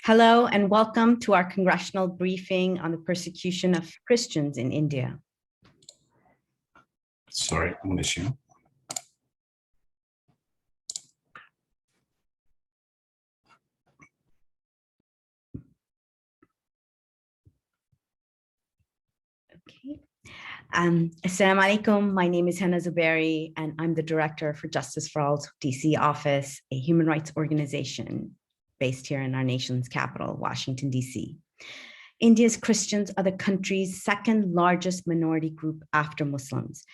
Hello and welcome to our congressional briefing on the persecution of Christians in India. Sorry, I'm going to share. Okay. Assalamu alaikum. My name is Hannah Zuberi, and I'm the Director for Justice for All's DC office, a human rights organization based here in our nation's capital, Washington, DC. India's Christians are the country's second largest minority group after Muslims.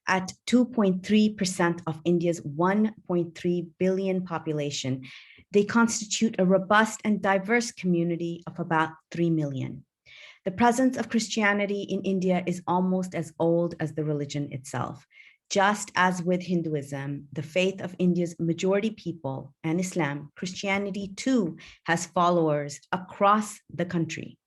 At 2.3% of India's 1.3 billion population, they constitute a robust and diverse community of about 3 million. The presence of Christianity in India is almost as old as the religion itself. Just as with Hinduism, the faith of India's majority people, and Islam, Christianity too has followers across the country.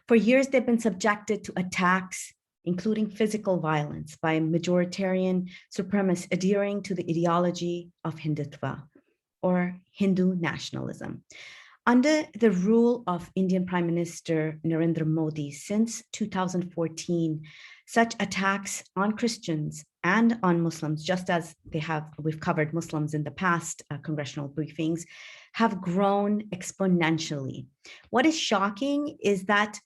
For years, they've been subjected to attacks, including physical violence, by majoritarian supremacists adhering to the ideology of Hindutva, or Hindu nationalism. Under the rule of Indian Prime Minister Narendra Modi since 2014, such attacks on Christians and on Muslims, just as we've covered Muslims in the past congressional briefings, have grown exponentially. What is shocking is that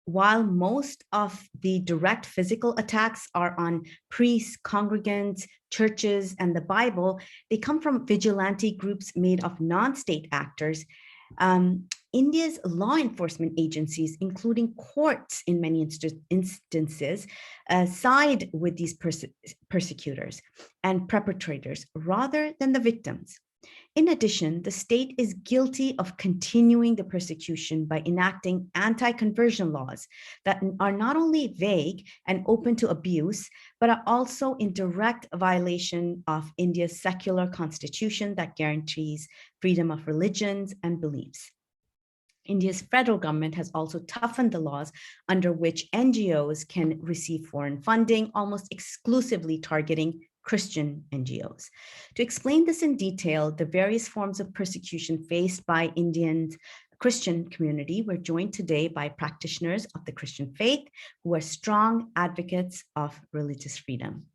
while most of the direct physical attacks are on priests, congregants, churches, and the Bible, they come from vigilante groups made of non-state actors. India's law enforcement agencies, including courts in many instances, side with these persecutors and perpetrators rather than the victims. In addition, the state is guilty of continuing the persecution by enacting anti-conversion laws that are not only vague and open to abuse, but are also in direct violation of India's secular constitution that guarantees freedom of religions and beliefs. India's federal government has also toughened the laws under which NGOs can receive foreign funding, almost exclusively targeting Christian NGOs. To explain this in detail, the various forms of persecution faced by Indian Christian community, we're joined today by practitioners of the Christian faith who are strong advocates of religious freedom.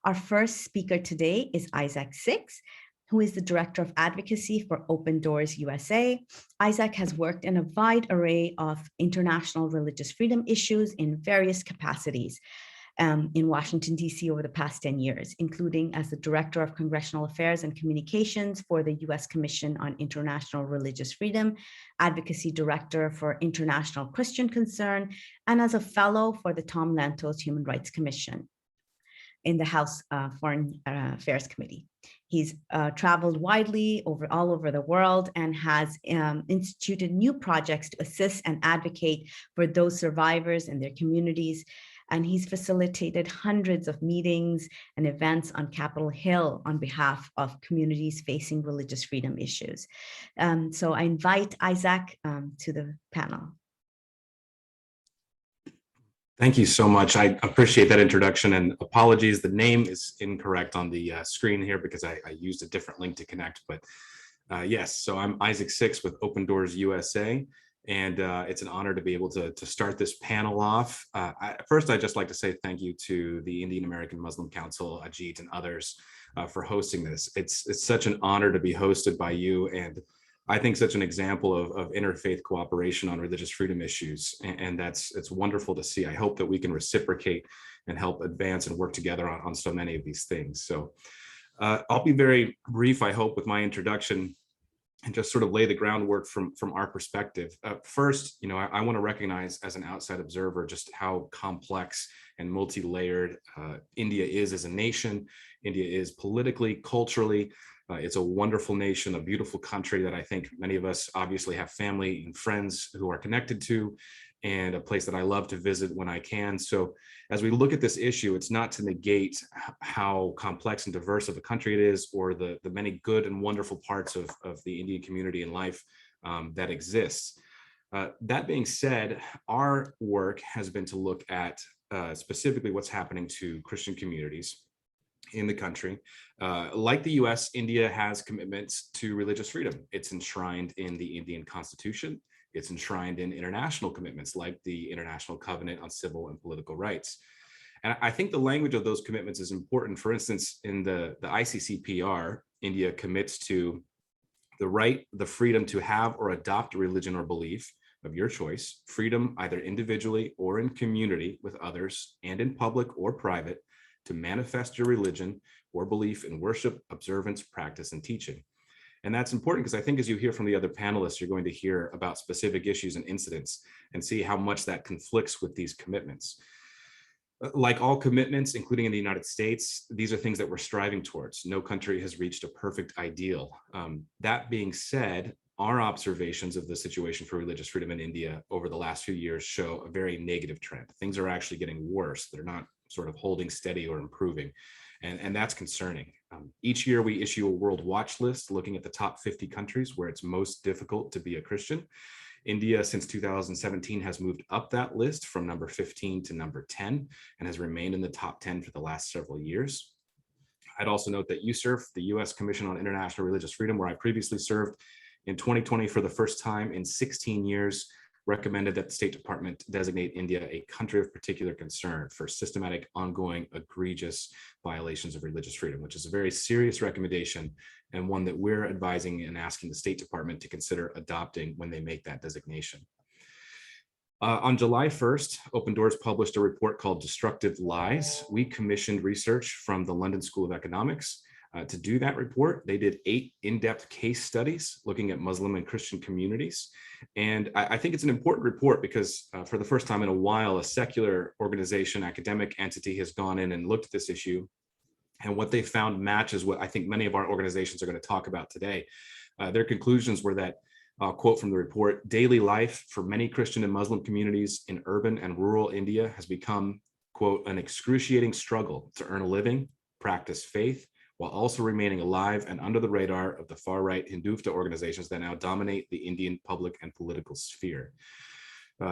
Our first speaker today is Isaac Six, who is the Director of Advocacy for Open Doors USA. Isaac has worked in a wide array of international religious freedom issues in various capacities in Washington, D.C. over the past 10 years, including as the Director of Congressional Affairs and Communications for the U.S. Commission on International Religious Freedom, Advocacy Director for International Christian Concern, and as a Fellow for the Tom Lantos Human Rights Commission in the House Foreign Affairs Committee. He's traveled widely all over the world and has instituted new projects to assist and advocate for those survivors and their communities. And he's facilitated hundreds of meetings and events on Capitol Hill on behalf of communities facing religious freedom issues. So I invite Isaac to the panel. Thank you so much. I appreciate that introduction, and apologies, the name is incorrect on the screen here because I used a different link to connect, but yes, so I'm Isaac Six with Open Doors USA, and it's an honor to be able to start this panel off. First, I'd just like to say thank you to the Indian American Muslim Council, Ajit, and others for hosting this. It's such an honor to be hosted by you, and I think such an example of interfaith cooperation on religious freedom issues, and it's wonderful to see. I hope that we can reciprocate and help advance and work together on so many of these things. So I'll be very brief, I hope, with my introduction and just sort of lay the groundwork from our perspective. First, I want to recognize as an outside observer just how complex and multi-layered India is as a nation. India is politically, culturally. It's a wonderful nation, a beautiful country that I think many of us obviously have family and friends who are connected to, and a place that I love to visit when I can. So as we look at this issue, it's not to negate how complex and diverse of a country it is, or the many good and wonderful parts of the Indian community and life that exists. That being said, our work has been to look at specifically what's happening to Christian communities in the country. Like the US, India has commitments to religious freedom. It's enshrined in the Indian Constitution. It's enshrined in international commitments like the International Covenant on Civil and Political Rights. And I think the language of those commitments is important. For instance, in the ICCPR, India commits to the right, the freedom to have or adopt a religion or belief of your choice, freedom either individually or in community with others, and in public or private, to manifest your religion or belief in worship, observance, practice, and teaching. And that's important because I think as you hear from the other panelists, you're going to hear about specific issues and incidents and see how much that conflicts with these commitments. Like all commitments, including in the United States, these are things that we're striving towards. No country has reached a perfect ideal. That being said, our observations of the situation for religious freedom in India over the last few years show a very negative trend. Things are actually getting worse. They're not sort of holding steady or improving. And that's concerning. Each year we issue a world watch list looking at the top 50 countries where it's most difficult to be a Christian. India, since 2017, has moved up that list from number 15 to number 10 and has remained in the top 10 for the last several years. I'd also note that USCIRF, the U.S. Commission on International Religious Freedom, where I previously served, in 2020, for the first time in 16 years, recommended that the State Department designate India a country of particular concern for systematic, ongoing, egregious violations of religious freedom, which is a very serious recommendation and one that we're advising and asking the State Department to consider adopting when they make that designation. On July 1st, Open Doors published a report called Destructive Lies. We commissioned research from the London School of Economics. To do that report, they did 8 in-depth case studies looking at Muslim and Christian communities. And I think it's an important report because for the first time in a while, a secular organization, academic entity has gone in and looked at this issue. And what they found matches what I think many of our organizations are going to talk about today. Their conclusions were that, quote from the report, daily life for many Christian and Muslim communities in urban and rural India has become, quote, an excruciating struggle to earn a living, practice faith, while also remaining alive and under the radar of the far-right Hindutva organizations that now dominate the Indian public and political sphere.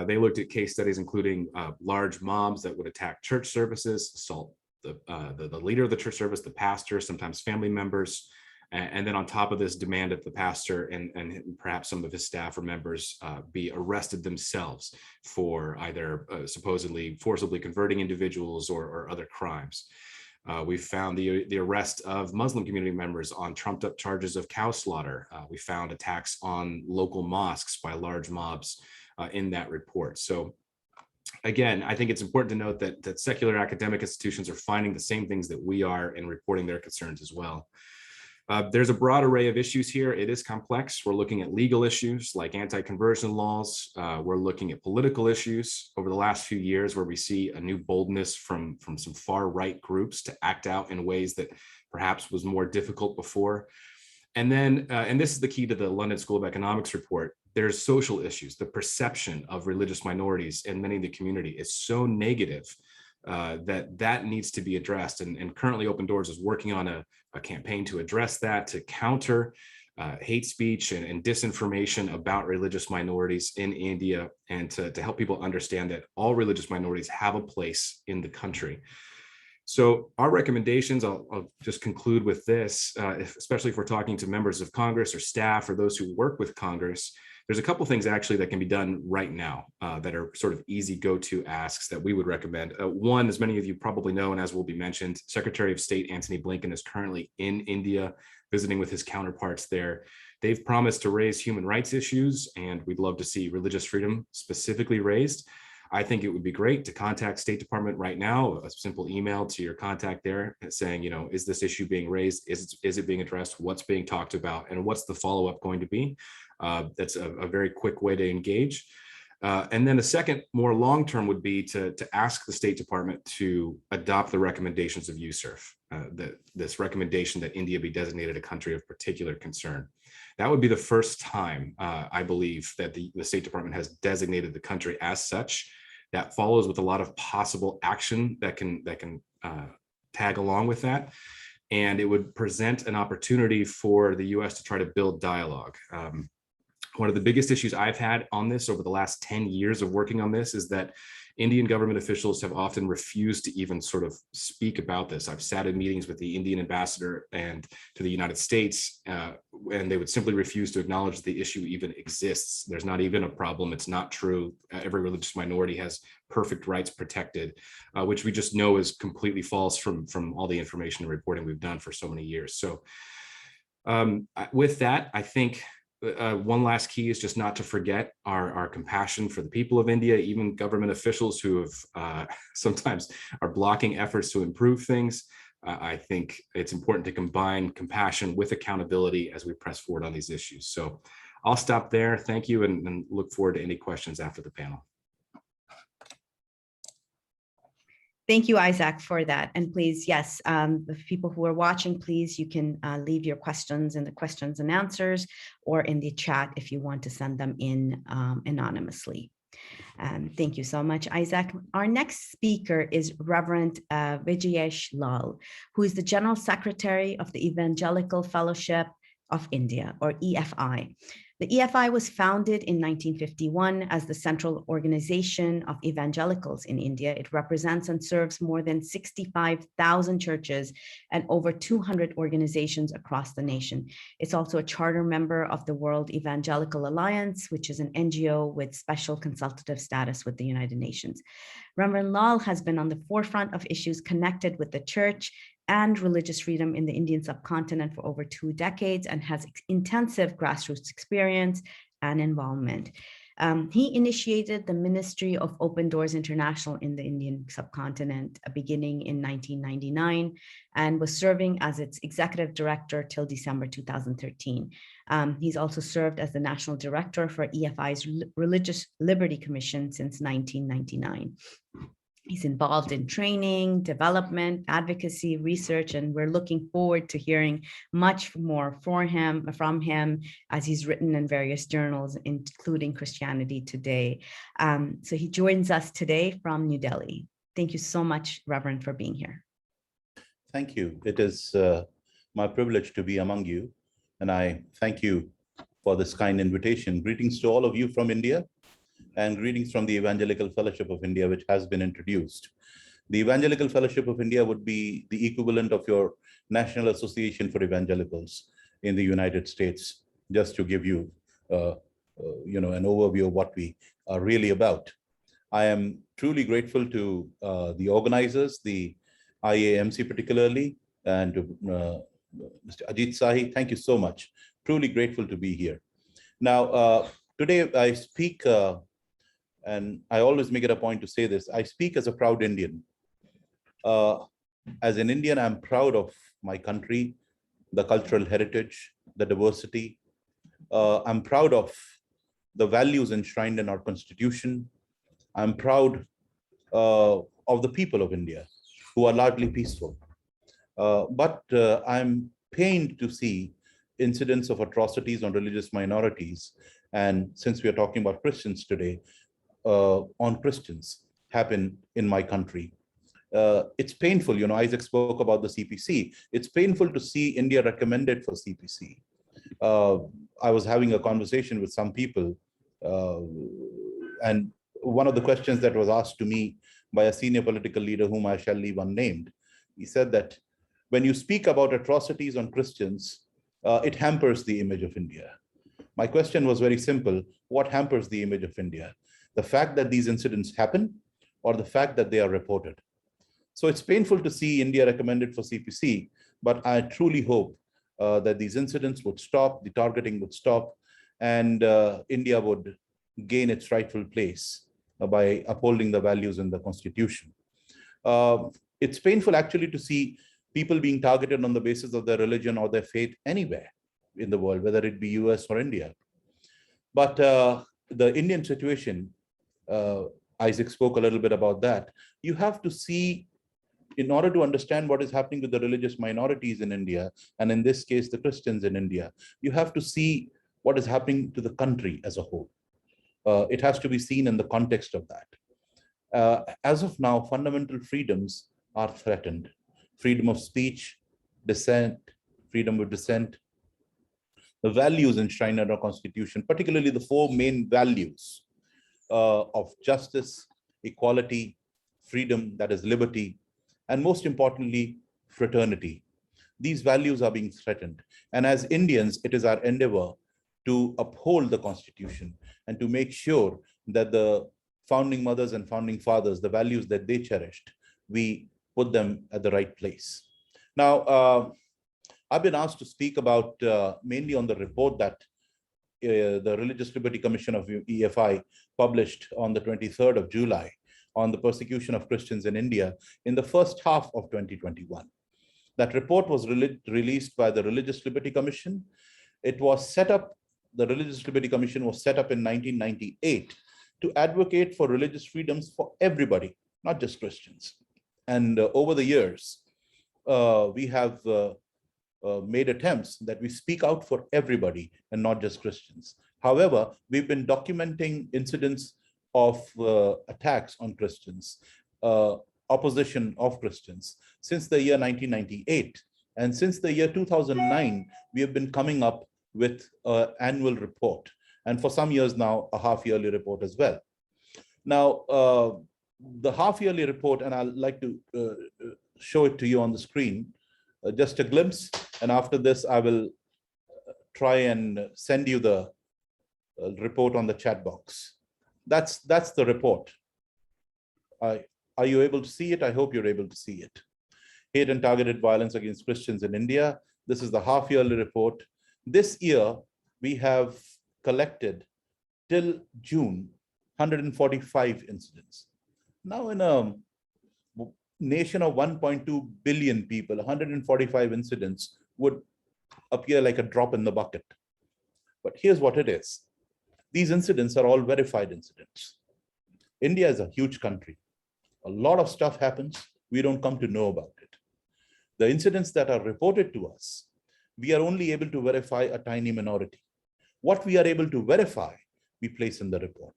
They looked at case studies including large mobs that would attack church services, assault the leader of the church service, the pastor, sometimes family members, and then on top of this, demand that the pastor and perhaps some of his staff or members be arrested themselves for either supposedly forcibly converting individuals or other crimes. We found the arrest of Muslim community members on trumped up charges of cow slaughter. We found attacks on local mosques by large mobs in that report. So again, I think it's important to note that secular academic institutions are finding the same things that we are and reporting their concerns as well. There's a broad array of issues here. It is complex. We're looking at legal issues like anti-conversion laws. We're looking at political issues over the last few years where we see a new boldness from some far right groups to act out in ways that perhaps was more difficult before. And then, and this is the key to the London School of Economics report, there's social issues. The perception of religious minorities in many of the community is so negative that needs to be addressed. And currently Open Doors is working on a campaign to address that, to counter hate speech and disinformation about religious minorities in India, and to help people understand that all religious minorities have a place in the country. So our recommendations, I'll just conclude with this, especially if we're talking to members of Congress or staff or those who work with Congress, there's a couple things actually that can be done right now that are sort of easy go-to asks that we would recommend. One, as many of you probably know, and as will be mentioned, Secretary of State Antony Blinken is currently in India visiting with his counterparts there. They've promised to raise human rights issues, and we'd love to see religious freedom specifically raised. I think it would be great to contact State Department right now, a simple email to your contact there saying, you know, is this issue being raised? Is it being addressed? What's being talked about? And what's the follow-up going to be? That's a very quick way to engage. And then the second, more long-term would be to ask the State Department to adopt the recommendations of USCIRF, this recommendation that India be designated a country of particular concern. That would be the first time, I believe, that the State Department has designated the country as such. That follows with a lot of possible action that can tag along with that. And it would present an opportunity for the US to try to build dialogue. One of the biggest issues I've had on this over the last 10 years of working on this is that Indian government officials have often refused to even sort of speak about this. I've sat in meetings with the Indian ambassador and to the United States, and they would simply refuse to acknowledge the issue even exists. There's not even a problem. It's not true. Every religious minority has perfect rights protected, which we just know is completely false from all the information and reporting we've done for so many years. So with that, I think one last key is just not to forget our compassion for the people of India, even government officials who have sometimes are blocking efforts to improve things. I think it's important to combine compassion with accountability as we press forward on these issues. So I'll stop there. Thank you, and look forward to any questions after the panel. Thank you, Isaac, for that. And please, yes, the people who are watching, please, you can leave your questions in the questions and answers or in the chat if you want to send them in anonymously. Thank you so much, Isaac. Our next speaker is Reverend Vijayesh Lal, who is the General Secretary of the Evangelical Fellowship of India, or EFI. The EFI was founded in 1951 as the central organization of evangelicals in India. It represents and serves more than 65,000 churches and over 200 organizations across the nation. It's also a charter member of the World Evangelical Alliance, which is an NGO with special consultative status with the United Nations. Reverend Lal has been on the forefront of issues connected with the church and religious freedom in the Indian subcontinent for over 2 decades and has intensive grassroots experience and involvement. He initiated the Ministry of Open Doors International in the Indian subcontinent beginning in 1999 and was serving as its executive director till December 2013. He's also served as the national director for EFI's Religious Liberty Commission since 1999. He's involved in training, development, advocacy, research, and we're looking forward to hearing much more from him as he's written in various journals, including Christianity Today. So he joins us today from New Delhi. Thank you so much, Reverend, for being here. Thank you. It is my privilege to be among you, and I thank you for this kind invitation. Greetings to all of you from India. And greetings from the Evangelical Fellowship of India, which has been introduced. The Evangelical Fellowship of India would be the equivalent of your National Association for Evangelicals in the United States, just to give you, an overview of what we are really about. I am truly grateful to the organizers, the IAMC particularly, and to Mr. Ajit Sahi. Thank you so much. Truly grateful to be here. Now, today I speak, and I always make it a point to say this, I speak as a proud Indian. As an Indian, I'm proud of my country, the cultural heritage, the diversity. I'm proud of the values enshrined in our constitution. I'm proud of the people of India, who are largely peaceful. But I'm pained to see incidents of atrocities on religious minorities. And since we are talking about Christians today, on Christians happen in my country. It's painful, Isaac spoke about the CPC. It's painful to see India recommended for CPC. I was having a conversation with some people, and one of the questions that was asked to me by a senior political leader whom I shall leave unnamed, he said that when you speak about atrocities on Christians, it hampers the image of India. My question was very simple. What hampers the image of India? The fact that these incidents happen or the fact that they are reported? So it's painful to see India recommended for CPC, but I truly hope that these incidents would stop, the targeting would stop, and India would gain its rightful place by upholding the values in the constitution. It's painful actually to see people being targeted on the basis of their religion or their faith anywhere in the world, whether it be US or India. But the Indian situation, Isaac spoke a little bit about that. You have to see, in order to understand what is happening to the religious minorities in India, and in this case, the Christians in India, you have to see what is happening to the country as a whole. It has to be seen in the context of that. As of now, fundamental freedoms are threatened. Freedom of speech, dissent, freedom of dissent, the values enshrined in our constitution, particularly the 4 main values of justice, equality, freedom, that is liberty, and most importantly, fraternity. These values are being threatened. And as Indians, it is our endeavor to uphold the Constitution and to make sure that the founding mothers and founding fathers, the values that they cherished, we put them at the right place. Now, I've been asked to speak about mainly on the report that the Religious Liberty Commission of EFI published on the 23rd of July on the persecution of Christians in India in the first half of 2021. That report was released by the Religious Liberty Commission. It was set up, the Religious Liberty Commission was set up in 1998 to advocate for religious freedoms for everybody, not just Christians. And over the years, we have made attempts that we speak out for everybody and not just Christians. However, we've been documenting incidents of attacks on Christians, opposition of Christians since the year 1998. And since the year 2009, we have been coming up with an annual report. And for some years now, a half-yearly report as well. Now, the half-yearly report, and I'd like to show it to you on the screen, just a glimpse. And after this, I will try and send you the report on the chat box. That's the report. Are you able to see it? I hope you're able to see it. Hate and targeted violence against Christians in India. This is the half-yearly report. This year, we have collected till June 145 incidents. Now, in a nation of 1.2 billion people, 145 incidents would appear like a drop in the bucket. But here's what it is. These incidents are all verified incidents. India is a huge country. A lot of stuff happens. We don't come to know about it. The incidents that are reported to us, we are only able to verify a tiny minority. What we are able to verify, we place in the report.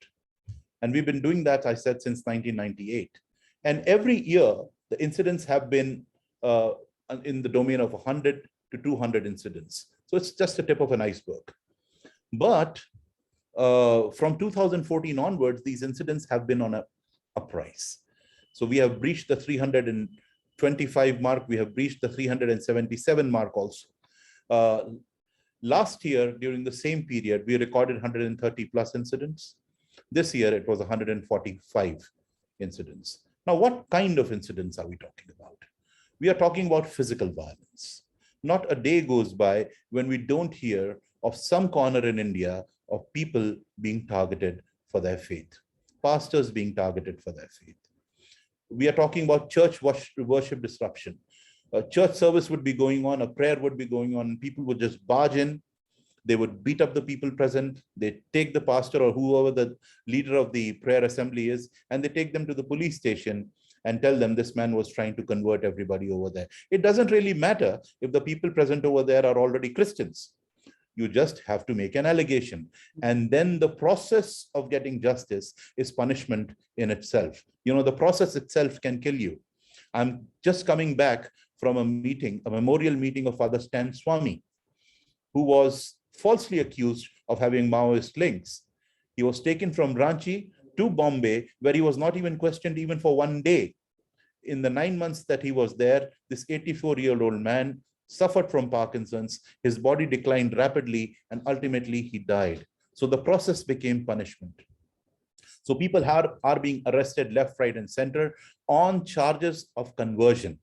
And we've been doing that, I said, since 1998. And every year, the incidents have been in the domain of 100 to 200 incidents. So it's just a tip of an iceberg. But from 2014 onwards, these incidents have been on a uprise. So we have breached the 325 mark. We have breached the 377 mark also. Last year, during the same period, we recorded 130 plus incidents. This year, it was 145 incidents. Now, what kind of incidents are we talking about? We are talking about physical violence. Not a day goes by when we don't hear of some corner in India of people being targeted for their faith, pastors being targeted for their faith. We are talking about church worship disruption. A church service would be going on, a prayer would be going on, and people would just barge in. They would beat up the people present. They take the pastor or whoever the leader of the prayer assembly is, and they take them to the police station and tell them this man was trying to convert everybody over there. It doesn't really matter if the people present over there are already Christians. You just have to make an allegation. And then the process of getting justice is punishment in itself. You know, the process itself can kill you. I'm just coming back from a meeting, a memorial meeting of Father Stan Swami, who was falsely accused of having Maoist links. He was taken from Ranchi to Bombay, where he was not even questioned even for one day. In the 9 months that he was there, this 84-year-old man suffered from Parkinson's. His body declined rapidly, and ultimately he died. So the process became punishment. So people are being arrested left, right, and center on charges of conversion.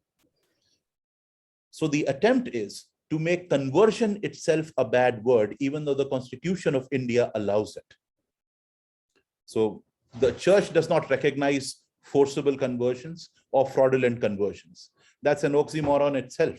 So the attempt is to make conversion itself a bad word, even though the Constitution of India allows it. So the church does not recognize forcible conversions or fraudulent conversions. That's an oxymoron itself,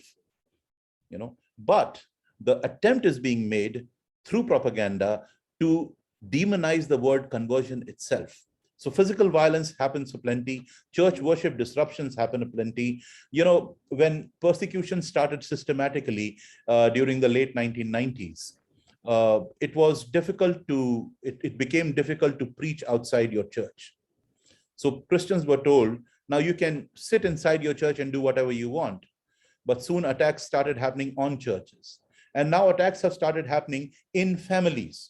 you know. But the attempt is being made through propaganda to demonize the word conversion itself. So physical violence happens aplenty. Church worship disruptions happen aplenty. You know, when persecution started systematically during the late 1990s, it became difficult to preach outside your church. So Christians were told, now you can sit inside your church and do whatever you want. But soon attacks started happening on churches. And now attacks have started happening in families.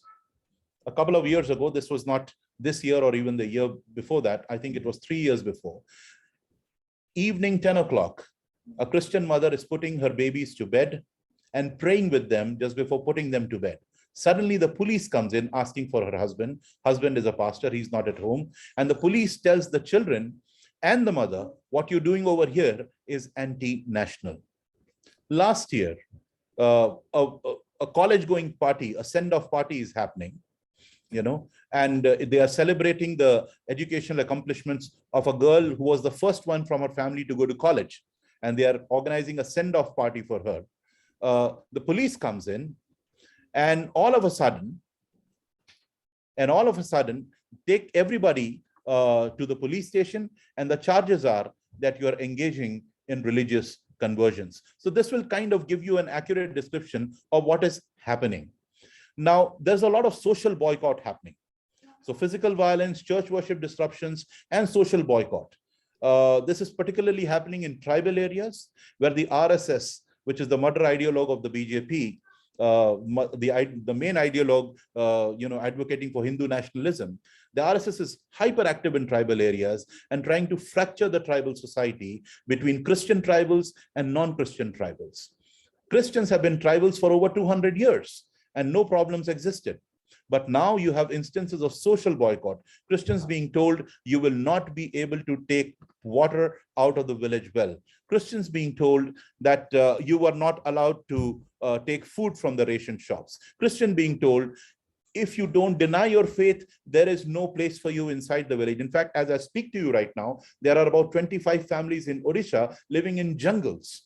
A couple of years ago, this was not this year or even the year before that, I think it was 3 years before, evening 10 o'clock, a Christian mother is putting her babies to bed and praying with them just before putting them to bed. Suddenly the police comes in asking for her husband. Husband is a pastor, he's not at home. And the police tells the children and the mother, what you're doing over here is anti-national. Last year, a college-going party, a send-off party is happening, and they are celebrating the educational accomplishments of a girl who was the first one from her family to go to college. And they are organizing a send-off party for her. The police comes in, and all of a sudden, take everybody to the police station, and the charges are that you are engaging in religious conversions. So this will kind of give you an accurate description of what is happening. Now, there's a lot of social boycott happening. So physical violence, church worship disruptions, and social boycott. This is particularly happening in tribal areas where the RSS, which is the mother ideologue of the BJP, the main ideologue, advocating for Hindu nationalism, the RSS is hyperactive in tribal areas and trying to fracture the tribal society between Christian tribals and non-Christian tribals. Christians have been tribals for over 200 years and no problems existed. But now you have instances of social boycott, Christians being told you will not be able to take water out of the village well. Christians being told that you are not allowed to take food from the ration shops. Christian being told, if you don't deny your faith, there is no place for you inside the village. In fact, as I speak to you right now, there are about 25 families in Odisha living in jungles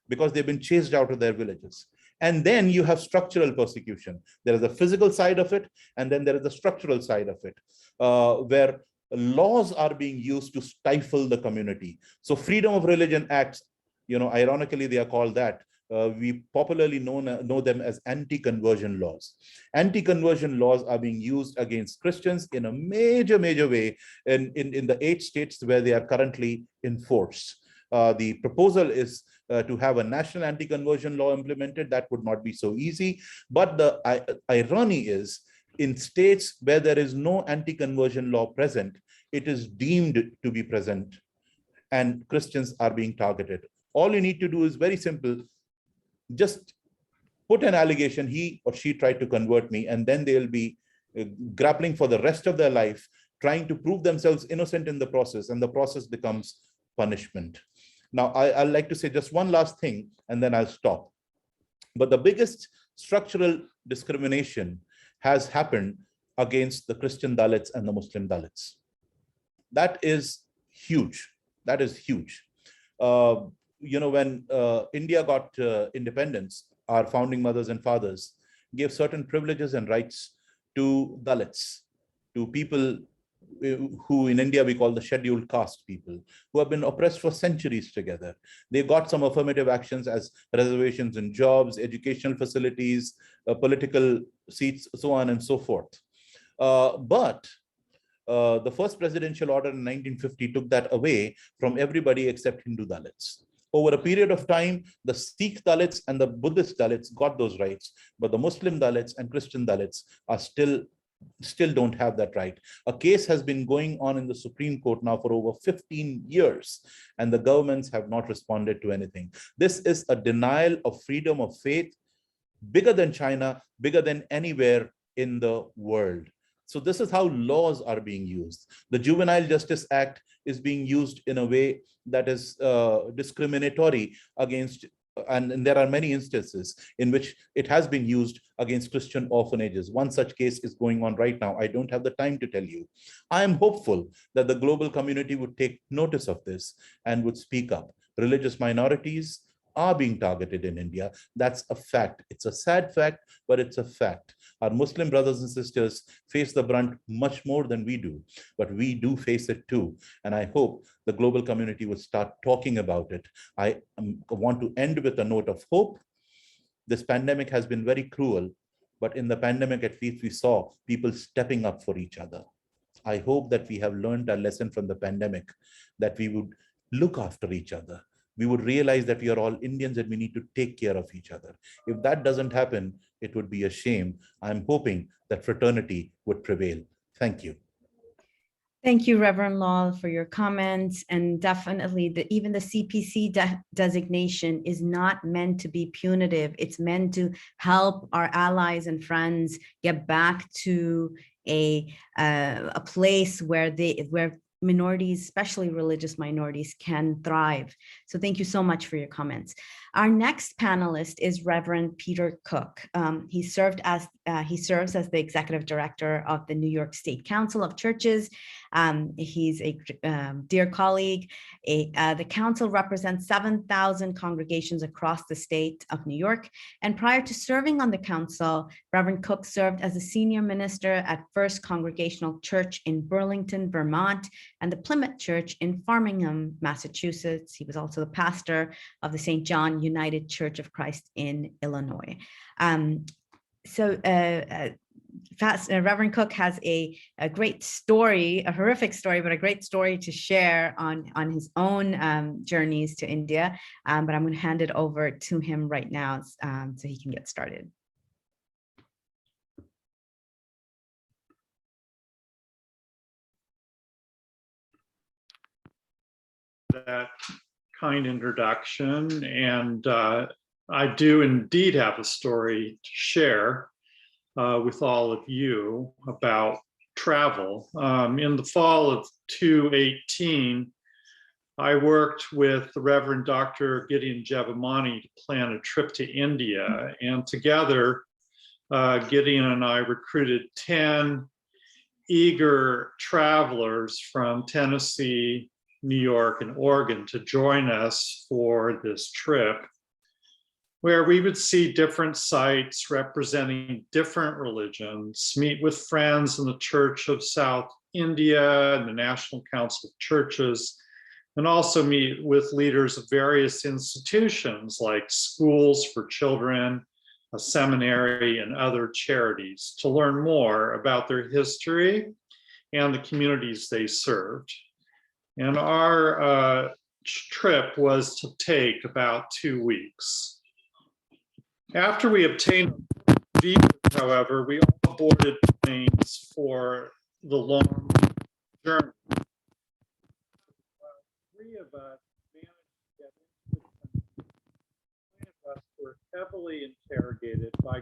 because they've been chased out of their villages. And then you have structural persecution. There is a physical side of it, and then there is a structural side of it, where laws are being used to stifle the community. So Freedom of Religion Acts, ironically, they are called that. We popularly know them as anti-conversion laws. Anti-conversion laws are being used against Christians in a major way in the 8 states where they are currently in force. The proposal is to have a national anti-conversion law implemented. That would not be so easy. But the irony is, in states where there is no anti-conversion law present, it is deemed to be present, and Christians are being targeted. All you need to do is very simple. Just put an allegation, he or she tried to convert me, and then they'll be grappling for the rest of their life, trying to prove themselves innocent in the process, and the process becomes punishment. Now, I'd like to say just one last thing, and then I'll stop. But the biggest structural discrimination has happened against the Christian Dalits and the Muslim Dalits. That is huge. That is huge. When India got independence, our founding mothers and fathers gave certain privileges and rights to Dalits, to people who in India we call the scheduled caste people, who have been oppressed for centuries together. They got some affirmative actions as reservations in jobs, educational facilities, political seats, so on and so forth. But the first presidential order in 1950 took that away from everybody except Hindu Dalits. Over a period of time, the Sikh Dalits and the Buddhist Dalits got those rights, but the Muslim Dalits and Christian Dalits are still don't have that right. A case has been going on in the Supreme Court now for over 15 years, and the governments have not responded to anything. This is a denial of freedom of faith, bigger than China, bigger than anywhere in the world. So this is how laws are being used. The Juvenile Justice Act is being used in a way that is discriminatory against, and there are many instances in which it has been used against Christian orphanages. One such case is going on right now. I don't have the time to tell you. I am hopeful that the global community would take notice of this and would speak up. Religious minorities are being targeted in India. That's a fact. It's a sad fact, but it's a fact. Our Muslim brothers and sisters face the brunt much more than we do, but we do face it too. And I hope the global community will start talking about it. I want to end with a note of hope. This pandemic has been very cruel, but in the pandemic, at least we saw people stepping up for each other. I hope that we have learned a lesson from the pandemic, that we would look after each other. We would realize that we are all Indians and we need to take care of each other. If that doesn't happen, it would be a shame. I'm hoping that fraternity would prevail. Thank you. Thank you, Reverend Law, for your comments. And definitely, even the CPC designation is not meant to be punitive. It's meant to help our allies and friends get back to a place where minorities, especially religious minorities, can thrive. So thank you so much for your comments. Our next panelist is Reverend Peter Cook. He serves as the executive director of the New York State Council of Churches. He's a dear colleague. The council represents 7,000 congregations across the state of New York. And prior to serving on the council, Reverend Cook served as a senior minister at First Congregational Church in Burlington, Vermont, and the Plymouth Church in Framingham, Massachusetts. He was also the pastor of the St. John United Church of Christ in Illinois. Reverend Cook has a great story, a horrific story, but a great story to share on his own journeys to India. But I'm going to hand it over to him right now so he can get started. That kind introduction, and I do indeed have a story to share with all of you about travel. In the fall of 2018, I worked with the Reverend Dr. Gideon Jebamani to plan a trip to India, and together Gideon and I recruited 10 eager travelers from Tennessee, New York, and Oregon to join us for this trip, where we would see different sites representing different religions, meet with friends in the Church of South India and the National Council of Churches, and also meet with leaders of various institutions like schools for children, a seminary, and other charities to learn more about their history and the communities they served. And our trip was to take about 2 weeks. After we obtained visas, however, we all boarded planes for the long journey. Three of us managed to get into the country. 9 of us were heavily interrogated by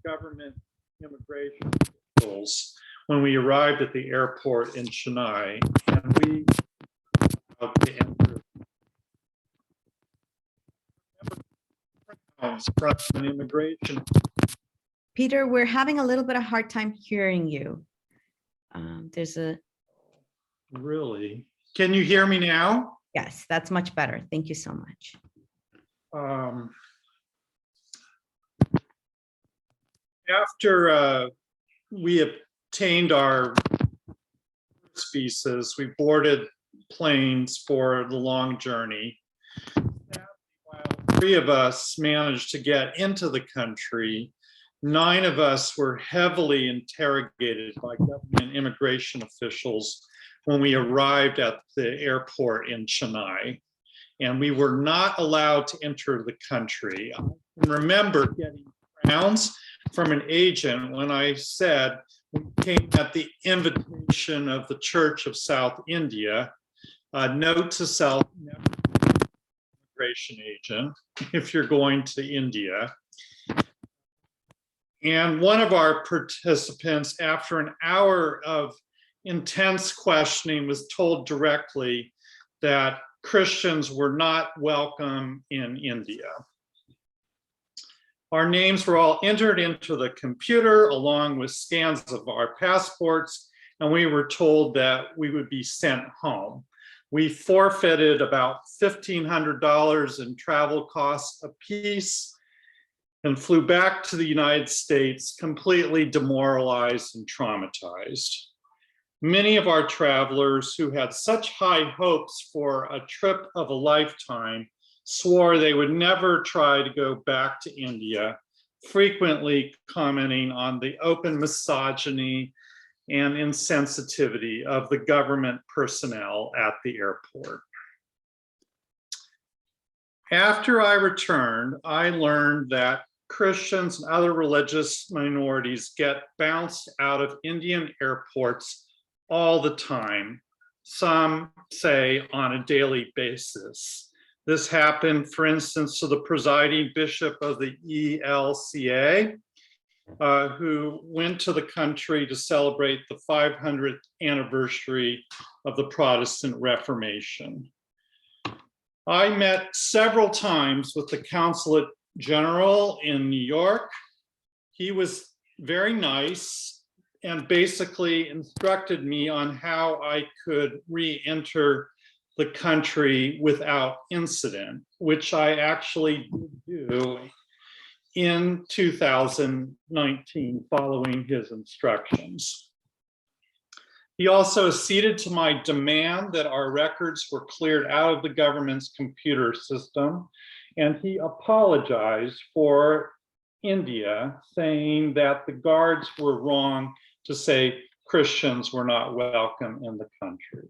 government immigration officials when we arrived at the airport in Chennai, and we to enter from an immigration. Peter, we're having a little bit of hard time hearing you. Really? Can you hear me now? Yes, that's much better. Thank you so much. After we obtained our visas, we boarded planes for the long journey. While 3 of us managed to get into the country, 9 of us were heavily interrogated by government immigration officials when we arrived at the airport in Chennai, and we were not allowed to enter the country. I remember getting frowns from an agent when I said we came at the invitation of the Church of South India. Note to self, never be an immigration agent if you're going to India. And one of our participants, after an hour of intense questioning, was told directly that Christians were not welcome in India. Our names were all entered into the computer along with scans of our passports, and we were told that we would be sent home. We forfeited about $1,500 in travel costs apiece and flew back to the United States completely demoralized and traumatized. Many of our travelers who had such high hopes for a trip of a lifetime swore they would never try to go back to India, frequently commenting on the open misogyny and insensitivity of the government personnel at the airport. After I returned, I learned that Christians and other religious minorities get bounced out of Indian airports all the time, some say on a daily basis. This happened, for instance, to the presiding bishop of the ELCA, who went to the country to celebrate the 500th anniversary of the Protestant Reformation. I met several times with the Consulate General in New York. He was very nice and basically instructed me on how I could re-enter the country without incident, which I actually did do in 2019 following his instructions. He also acceded to my demand that our records were cleared out of the government's computer system, and he apologized for India, saying that the guards were wrong to say Christians were not welcome in the country.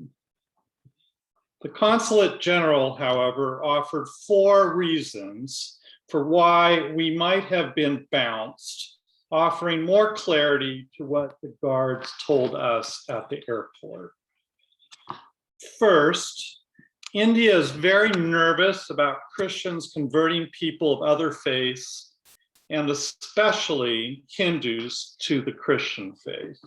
The Consulate General, however, offered 4 reasons for why we might have been bounced, offering more clarity to what the guards told us at the airport. First, India is very nervous about Christians converting people of other faiths, and especially Hindus, to the Christian faith.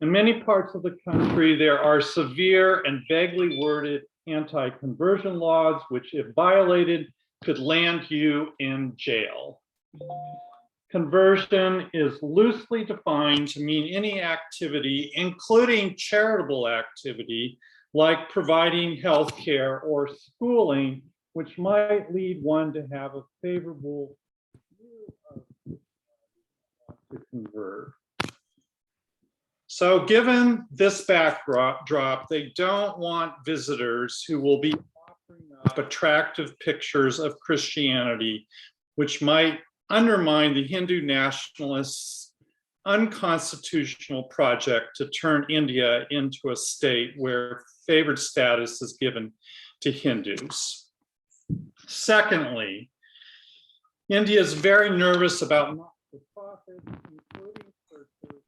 In many parts of the country, there are severe and vaguely worded anti-conversion laws, which, if violated, could land you in jail. Conversion is loosely defined to mean any activity, including charitable activity, like providing health care or schooling, which might lead one to have a favorable view of to convert. So given this backdrop, they don't want visitors who will be offering up attractive pictures of Christianity, which might undermine the Hindu nationalists' unconstitutional project to turn India into a state where favored status is given to Hindus. Secondly, India is very nervous about not-for-profits, including churches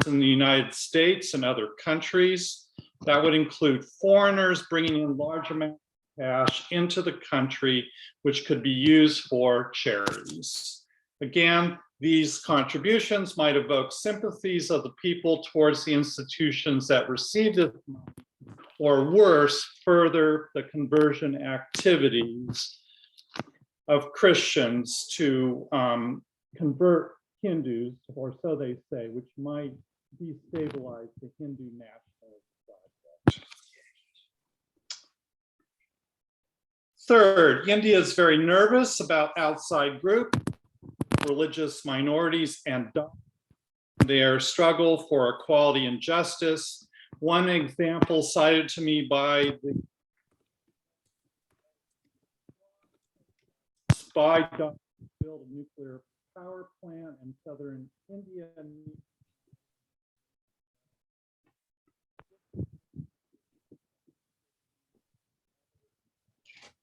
in the United States and other countries. That would include foreigners bringing in large amounts of cash into the country, which could be used for charities. Again, these contributions might evoke sympathies of the people towards the institutions that received it, or worse, further the conversion activities of Christians to convert Hindus, or so they say, which might destabilize the Hindu nationalist project. Third, India is very nervous about outside groups, religious minorities, and their struggle for equality and justice. One example cited to me by the spy to build a nuclear power plant in southern India.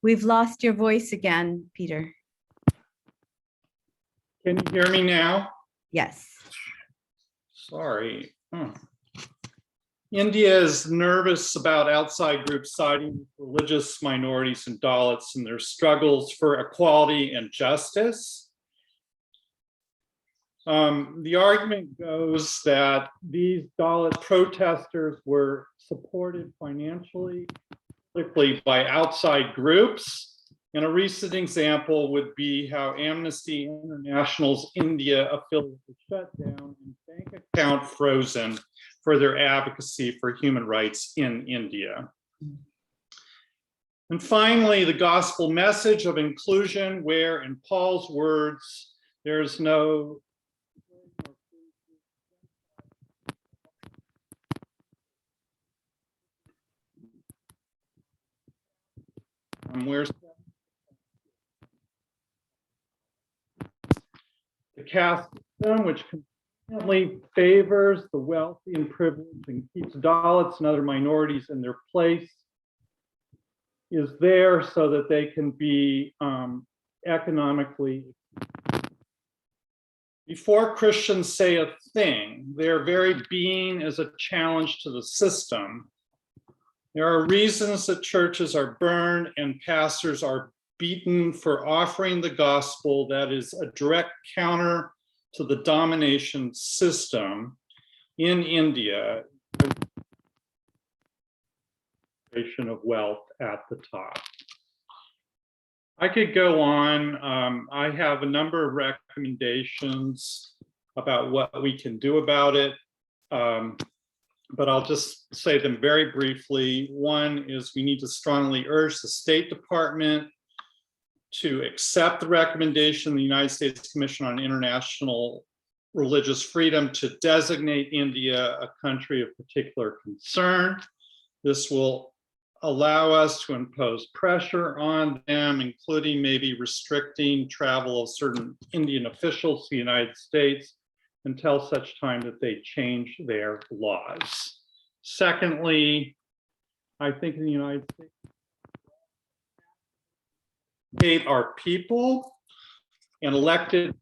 We've lost your voice again, Peter. Can you hear me now? Yes. Sorry. India is nervous about outside groups siding with religious minorities and Dalits in their struggles for equality and justice. The argument goes that these Dalit protesters were supported financially, politically by outside groups. And a recent example would be how Amnesty International's India affiliate was shut down and bank account frozen for their advocacy for human rights in India. And finally, the gospel message of inclusion, where in Paul's words, there is no where's the caste system, which constantly favors the wealthy and privileged and keeps Dalits and other minorities in their place, is there so that they can be economically Before Christians say a thing, their very being is a challenge to the system. There are reasons that churches are burned and pastors are beaten for offering the gospel that is a direct counter to the domination system in India, of wealth at the top. I could go on. I have a number of recommendations about what we can do about it, but I'll just say them very briefly. One is we need to strongly urge the State Department to accept the recommendation of the United States Commission on International Religious Freedom to designate India a country of particular concern. This will allow us to impose pressure on them, including maybe restricting travel of certain Indian officials to the United States until such time that they change their laws. Secondly, I think in the United States, hate our people and elected.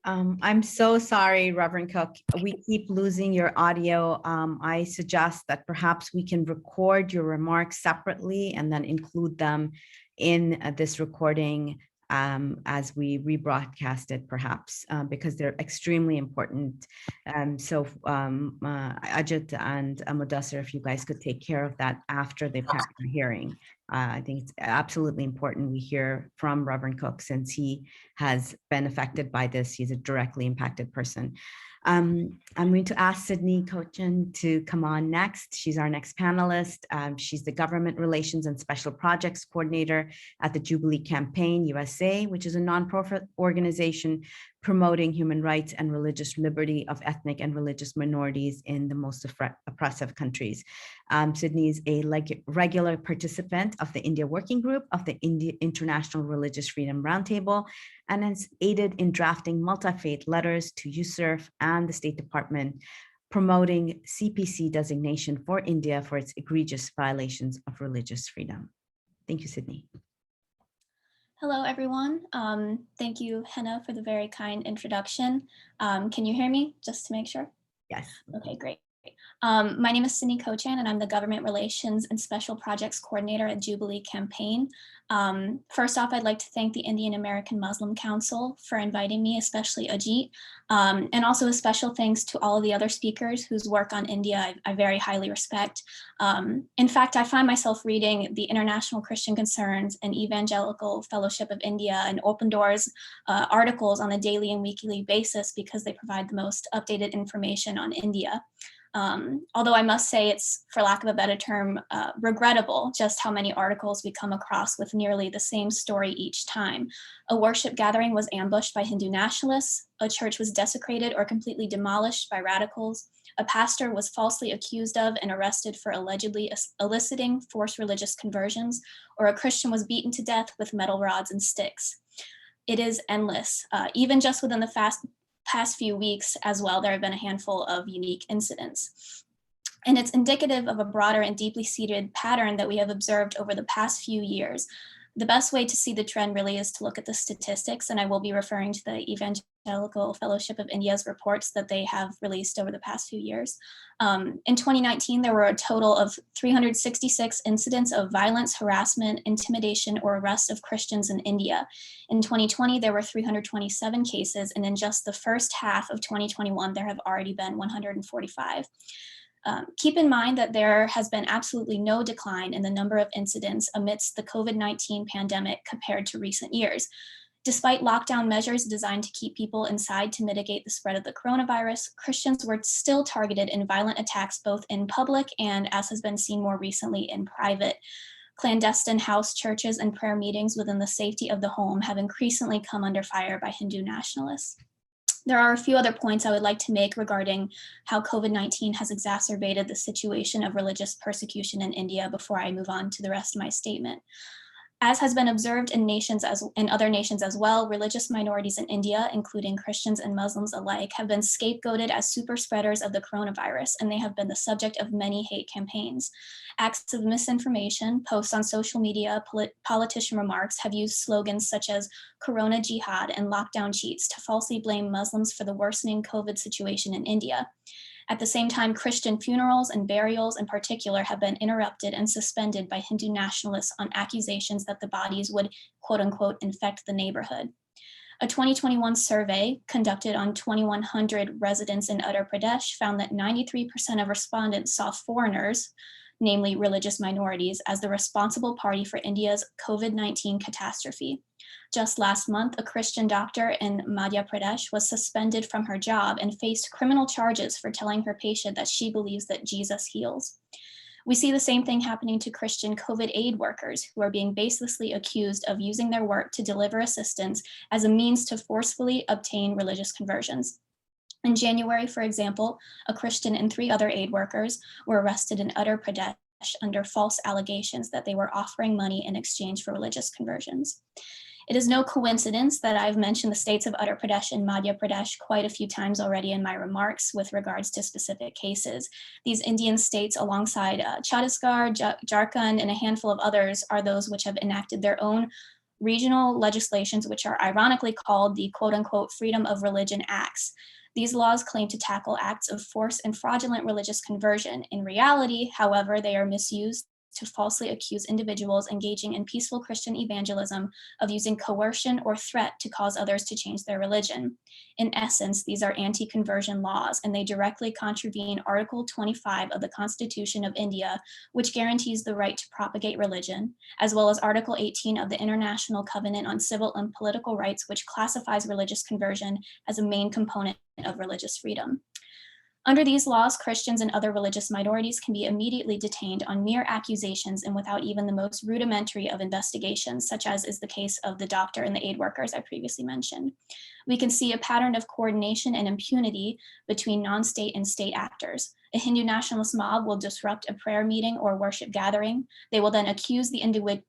I'm so sorry, Reverend Cook. We keep losing your audio. I suggest that perhaps we can record your remarks separately and then include them in this recording as we rebroadcast it, perhaps, because they're extremely important. So Ajit and Mudassir, if you guys could take care of that after the hearing. I think it's absolutely important we hear from Reverend Cook, since he has been affected by this. He's a directly impacted person. I'm going to ask Sydney Kochan to come on next. She's our next panelist. She's the Government Relations and Special Projects Coordinator at the Jubilee Campaign USA, which is a nonprofit organization promoting human rights and religious liberty of ethnic and religious minorities in the most oppressive countries. Sydney is a regular participant of the India Working Group of the India International Religious Freedom Roundtable, and has aided in drafting multi-faith letters to USCIRF and the State Department promoting CPC designation for India for its egregious violations of religious freedom. Thank you, Sydney. Hello, everyone. Thank you, Henna, for the very kind introduction. Can you hear me, just to make sure? Yes. Okay, great. My name is Sydney Kochan, and I'm the Government Relations and Special Projects Coordinator at Jubilee Campaign. First off, I'd like to thank the Indian American Muslim Council for inviting me, especially Ajit, and also a special thanks to all of the other speakers whose work on India I very highly respect. In fact, I find myself reading the International Christian Concerns and Evangelical Fellowship of India and Open Doors articles on a daily and weekly basis because they provide the most updated information on India. Although I must say it's, for lack of a better term, regrettable just how many articles we come across with nearly the same story each time. A worship gathering was ambushed by Hindu nationalists, a church was desecrated or completely demolished by radicals, a pastor was falsely accused of and arrested for allegedly eliciting forced religious conversions, or a Christian was beaten to death with metal rods and sticks. It is endless. Even just within the past few weeks as well, there have been a handful of unique incidents. And it's indicative of a broader and deeply seated pattern that we have observed over the past few years. The best way to see the trend really is to look at the statistics, and I will be referring to the Evangelical Fellowship of India's reports that they have released over the past few years. In 2019, there were a total of 366 incidents of violence, harassment, intimidation, or arrest of Christians in India. In 2020, there were 327 cases, and in just the first half of 2021, there have already been 145. Keep in mind that there has been absolutely no decline in the number of incidents amidst the COVID-19 pandemic compared to recent years. Despite lockdown measures designed to keep people inside to mitigate the spread of the coronavirus, Christians were still targeted in violent attacks both in public and, as has been seen more recently, in private. Clandestine house churches and prayer meetings within the safety of the home have increasingly come under fire by Hindu nationalists. There are a few other points I would like to make regarding how COVID-19 has exacerbated the situation of religious persecution in India before I move on to the rest of my statement. As has been observed in other nations as well, religious minorities in India, including Christians and Muslims alike, have been scapegoated as super spreaders of the coronavirus, and they have been the subject of many hate campaigns. Acts of misinformation, posts on social media, politician remarks have used slogans such as Corona Jihad and lockdown cheats to falsely blame Muslims for the worsening COVID situation in India. At the same time, Christian funerals and burials in particular have been interrupted and suspended by Hindu nationalists on accusations that the bodies would, quote unquote, infect the neighborhood. A 2021 survey conducted on 2,100 residents in Uttar Pradesh found that 93% of respondents saw foreigners, namely religious minorities, as the responsible party for India's COVID-19 catastrophe. Just last month, a Christian doctor in Madhya Pradesh was suspended from her job and faced criminal charges for telling her patient that she believes that Jesus heals. We see the same thing happening to Christian COVID aid workers who are being baselessly accused of using their work to deliver assistance as a means to forcefully obtain religious conversions. In January, for example, a Christian and 3 other aid workers were arrested in Uttar Pradesh under false allegations that they were offering money in exchange for religious conversions. It is no coincidence that I've mentioned the states of Uttar Pradesh and Madhya Pradesh quite a few times already in my remarks with regards to specific cases. These Indian states, alongside Chhattisgarh, Jharkhand, and a handful of others, are those which have enacted their own regional legislations, which are ironically called the quote-unquote Freedom of Religion Acts. These laws claim to tackle acts of force and fraudulent religious conversion. In reality, however, they are misused to falsely accuse individuals engaging in peaceful Christian evangelism of using coercion or threat to cause others to change their religion. In essence, these are anti-conversion laws, and they directly contravene Article 25 of the Constitution of India, which guarantees the right to propagate religion, as well as Article 18 of the International Covenant on Civil and Political Rights, which classifies religious conversion as a main component of religious freedom. Under these laws, Christians and other religious minorities can be immediately detained on mere accusations and without even the most rudimentary of investigations, such as is the case of the doctor and the aid workers I previously mentioned. We can see a pattern of coordination and impunity between non-state and state actors. A Hindu nationalist mob will disrupt a prayer meeting or worship gathering. They will then accuse the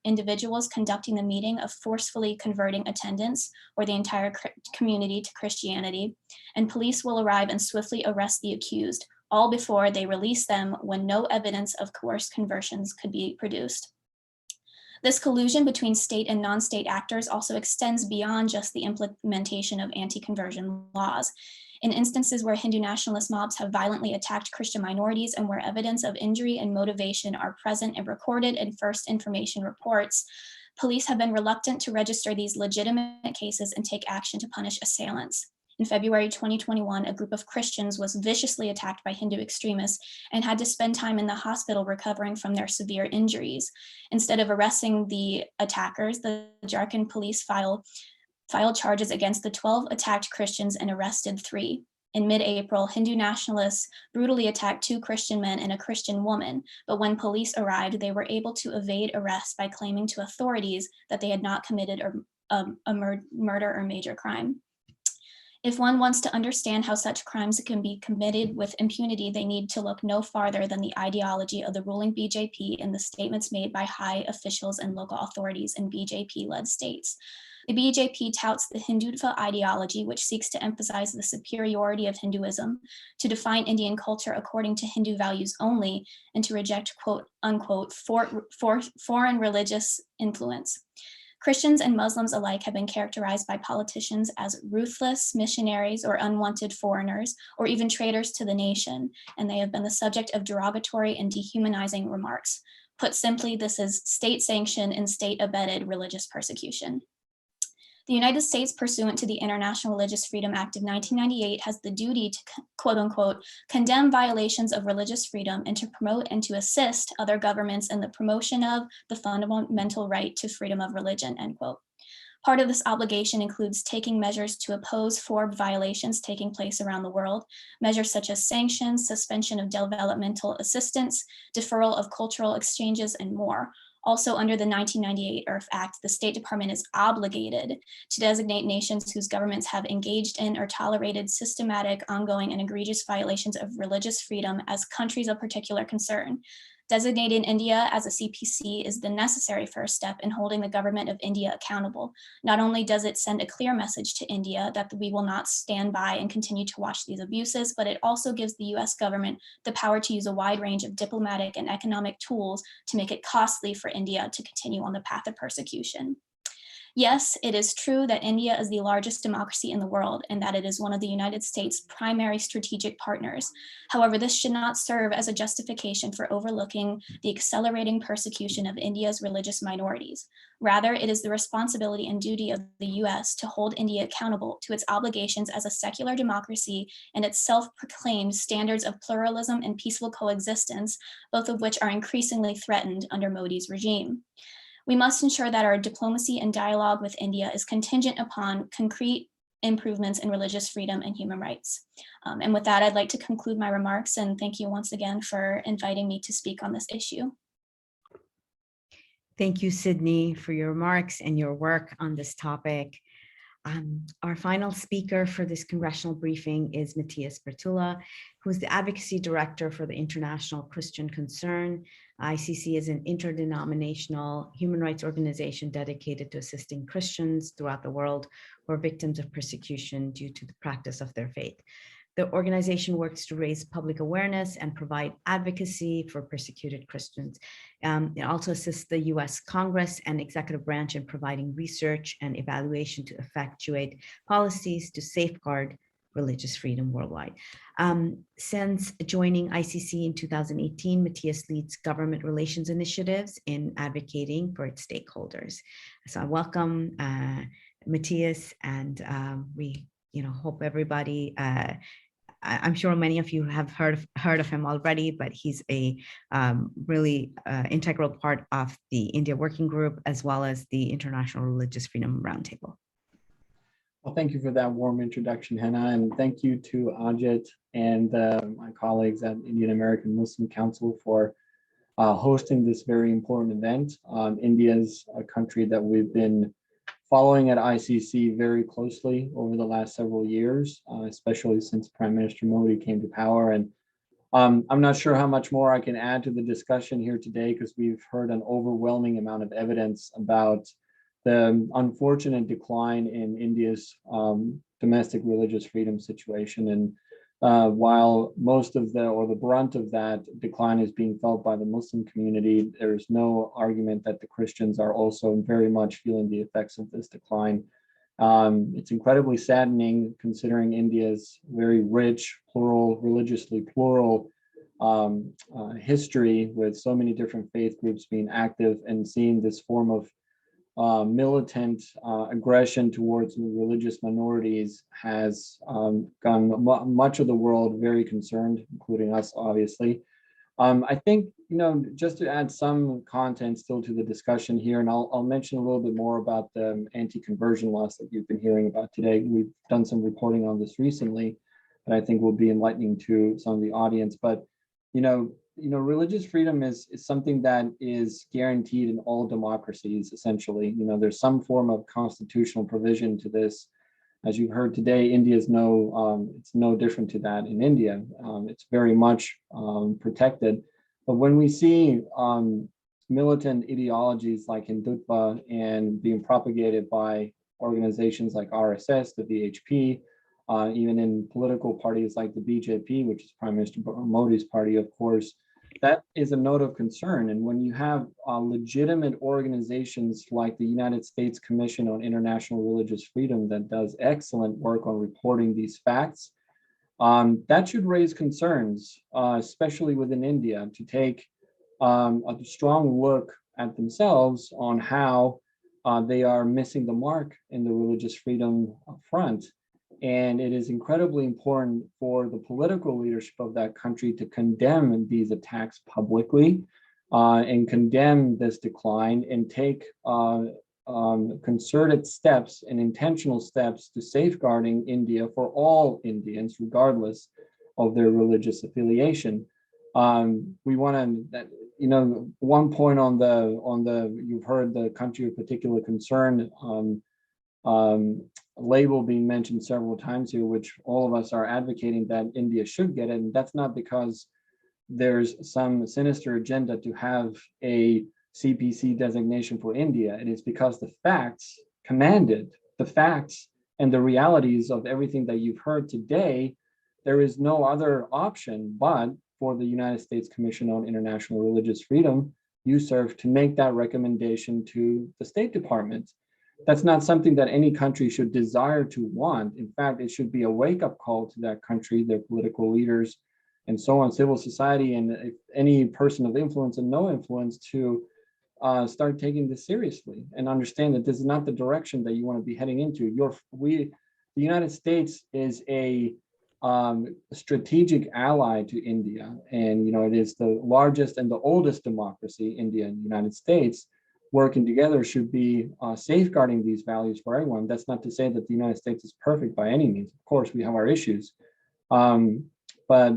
individuals conducting the meeting of forcefully converting attendants or the entire community to Christianity, and police will arrive and swiftly arrest the accused, all before they release them when no evidence of coerced conversions could be produced. This collusion between state and non-state actors also extends beyond just the implementation of anti-conversion laws. In instances where Hindu nationalist mobs have violently attacked Christian minorities and where evidence of injury and motivation are present and recorded in first information reports, police have been reluctant to register these legitimate cases and take action to punish assailants. In February 2021, a group of Christians was viciously attacked by Hindu extremists and had to spend time in the hospital recovering from their severe injuries. Instead of arresting the attackers, the Jharkhand police filed charges against the 12 attacked Christians and arrested 3. In mid-April, Hindu nationalists brutally attacked 2 Christian men and a Christian woman, but when police arrived, they were able to evade arrest by claiming to authorities that they had not committed a murder or major crime. If one wants to understand how such crimes can be committed with impunity, they need to look no farther than the ideology of the ruling BJP and the statements made by high officials and local authorities in BJP-led states. The BJP touts the Hindutva ideology, which seeks to emphasize the superiority of Hinduism, to define Indian culture according to Hindu values only, and to reject quote unquote foreign religious influence. Christians and Muslims alike have been characterized by politicians as ruthless missionaries or unwanted foreigners, or even traitors to the nation, and they have been the subject of derogatory and dehumanizing remarks. Put simply, this is state-sanctioned and state-abetted religious persecution. The United States, pursuant to the International Religious Freedom Act of 1998, has the duty to, quote unquote, condemn violations of religious freedom and to promote and to assist other governments in the promotion of the fundamental right to freedom of religion, end quote. Part of this obligation includes taking measures to oppose FORB violations taking place around the world, measures such as sanctions, suspension of developmental assistance, deferral of cultural exchanges, and more. Also, under the 1998 Earth Act, the State Department is obligated to designate nations whose governments have engaged in or tolerated systematic, ongoing, and egregious violations of religious freedom as countries of particular concern. Designating India as a CPC is the necessary first step in holding the government of India accountable. Not only does it send a clear message to India that we will not stand by and continue to watch these abuses, but it also gives the US government the power to use a wide range of diplomatic and economic tools to make it costly for India to continue on the path of persecution. Yes, it is true that India is the largest democracy in the world and that it is one of the United States' primary strategic partners. However, this should not serve as a justification for overlooking the accelerating persecution of India's religious minorities. Rather, it is the responsibility and duty of the US to hold India accountable to its obligations as a secular democracy and its self-proclaimed standards of pluralism and peaceful coexistence, both of which are increasingly threatened under Modi's regime. We must ensure that our diplomacy and dialogue with India is contingent upon concrete improvements in religious freedom and human rights. And with that, I'd like to conclude my remarks and thank you once again for inviting me to speak on this issue. Thank you, Sydney, for your remarks and your work on this topic. Our final speaker for this congressional briefing is Matias Perttula, who is the Advocacy Director for the International Christian Concern. ICC is an interdenominational human rights organization dedicated to assisting Christians throughout the world who are victims of persecution due to the practice of their faith. The organization works to raise public awareness and provide advocacy for persecuted Christians. It also assists the US Congress and executive branch in providing research and evaluation to effectuate policies to safeguard religious freedom worldwide. Since joining ICC in 2018, Matias leads government relations initiatives in advocating for its stakeholders. So I welcome Matias, and we hope everybody, I'm sure many of you have heard of him already, but he's a really integral part of the India Working Group, as well as the International Religious Freedom Roundtable. Well, thank you for that warm introduction, Henna, and thank you to Ajit and my colleagues at Indian American Muslim Council for hosting this very important event. India is a country that we've been following at ICC very closely over the last several years, especially since Prime Minister Modi came to power. And I'm not sure how much more I can add to the discussion here today, because we've heard an overwhelming amount of evidence about the unfortunate decline in India's domestic religious freedom situation. And while most of the brunt of that decline is being felt by the Muslim community, there's no argument that the Christians are also very much feeling the effects of this decline. It's incredibly saddening considering India's very rich, plural, religiously plural history, with so many different faith groups being active, and seeing this form of militant aggression towards religious minorities has gotten much of the world very concerned, including us, obviously. I think, just to add some content still to the discussion here, and I'll mention a little bit more about the anti-conversion laws that you've been hearing about today. We've done some reporting on this recently, that I think will be enlightening to some of the audience. But, religious freedom is something that is guaranteed in all democracies, essentially. There's some form of constitutional provision to this. As you've heard today, India is it's no different to that in India. It's very much protected. But when we see militant ideologies like Hindutva and being propagated by organizations like RSS, the VHP, even in political parties like the BJP, which is Prime Minister Modi's party, of course, that is a note of concern. And when you have legitimate organizations like the United States Commission on International Religious Freedom that does excellent work on reporting these facts, that should raise concerns, especially within India, to take a strong look at themselves on how they are missing the mark in the religious freedom front. And it is incredibly important for the political leadership of that country to condemn these attacks publicly and condemn this decline, and take concerted steps and intentional steps to safeguarding India for all Indians, regardless of their religious affiliation. We want to, one point on the you've heard the country of particular concern label being mentioned several times here, which all of us are advocating that India should get it. And that's not because there's some sinister agenda to have a CPC designation for India. It is because the facts commanded, the facts and the realities of everything that you've heard today, there is no other option but for the United States Commission on International Religious Freedom, USCIRF, to make that recommendation to the State Department. That's not something that any country should desire to want. In fact, it should be a wake-up call to that country, their political leaders, and so on, civil society, and if any person of influence and no influence to start taking this seriously and understand that this is not the direction that you want to be heading into. The United States is a strategic ally to India, and it is the largest and the oldest democracy. India and the United States working together should be safeguarding these values for everyone. That's not to say that the United States is perfect by any means. Of course, we have our issues, but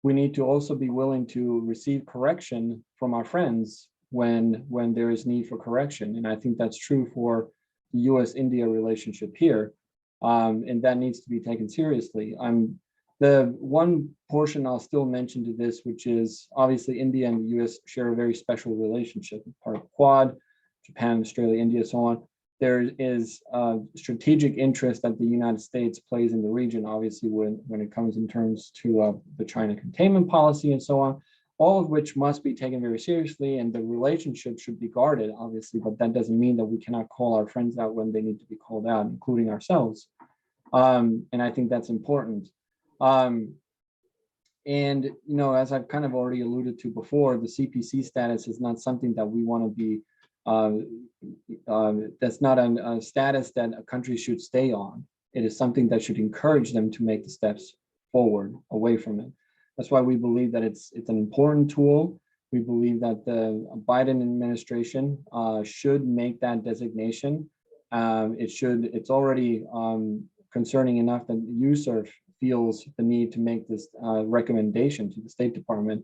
we need to also be willing to receive correction from our friends when there is need for correction. And I think that's true for the US-India relationship here. And that needs to be taken seriously. The one portion I'll still mention to this, which is obviously India and the US share a very special relationship, part of Quad, Japan, Australia, India, so on. There is strategic interest that the United States plays in the region, obviously when it comes in terms to the China containment policy and so on, all of which must be taken very seriously, and the relationship should be guarded, obviously, but that doesn't mean that we cannot call our friends out when they need to be called out, including ourselves. And I think that's important. And, as I've kind of already alluded to before, the CPC status is not something that we want to be, that's not a status that a country should stay on. It is something that should encourage them to make the steps forward away from it. That's why we believe that it's an important tool. We believe that the Biden administration should make that designation. It's already concerning enough that USCIRF feels the need to make this recommendation to the State Department.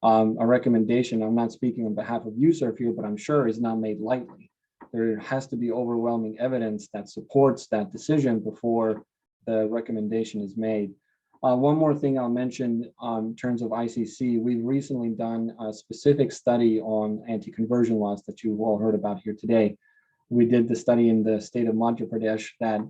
A recommendation, I'm not speaking on behalf of USCIRF here, but I'm sure is not made lightly. There has to be overwhelming evidence that supports that decision before the recommendation is made. One more thing I'll mention in terms of ICC, we've recently done a specific study on anti-conversion laws that you've all heard about here today. We did the study in the state of Madhya Pradesh that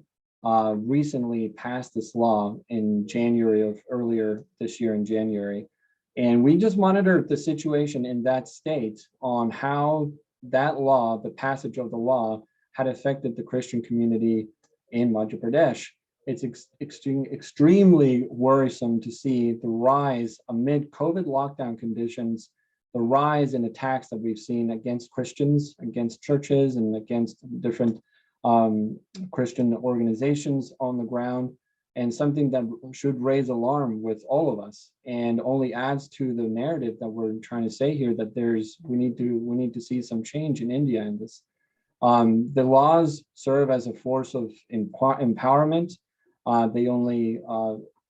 recently passed this law in January of earlier this year in January. And we just monitored the situation in that state on how that law, the passage of the law, had affected the Christian community in Madhya Pradesh. It's extremely worrisome to see the rise amid COVID lockdown conditions, the rise in attacks that we've seen against Christians, against churches, and against different Christian organizations on the ground, and something that should raise alarm with all of us, and only adds to the narrative that we're trying to say here that we need to see some change in India in this. The laws serve as a force of empowerment. They only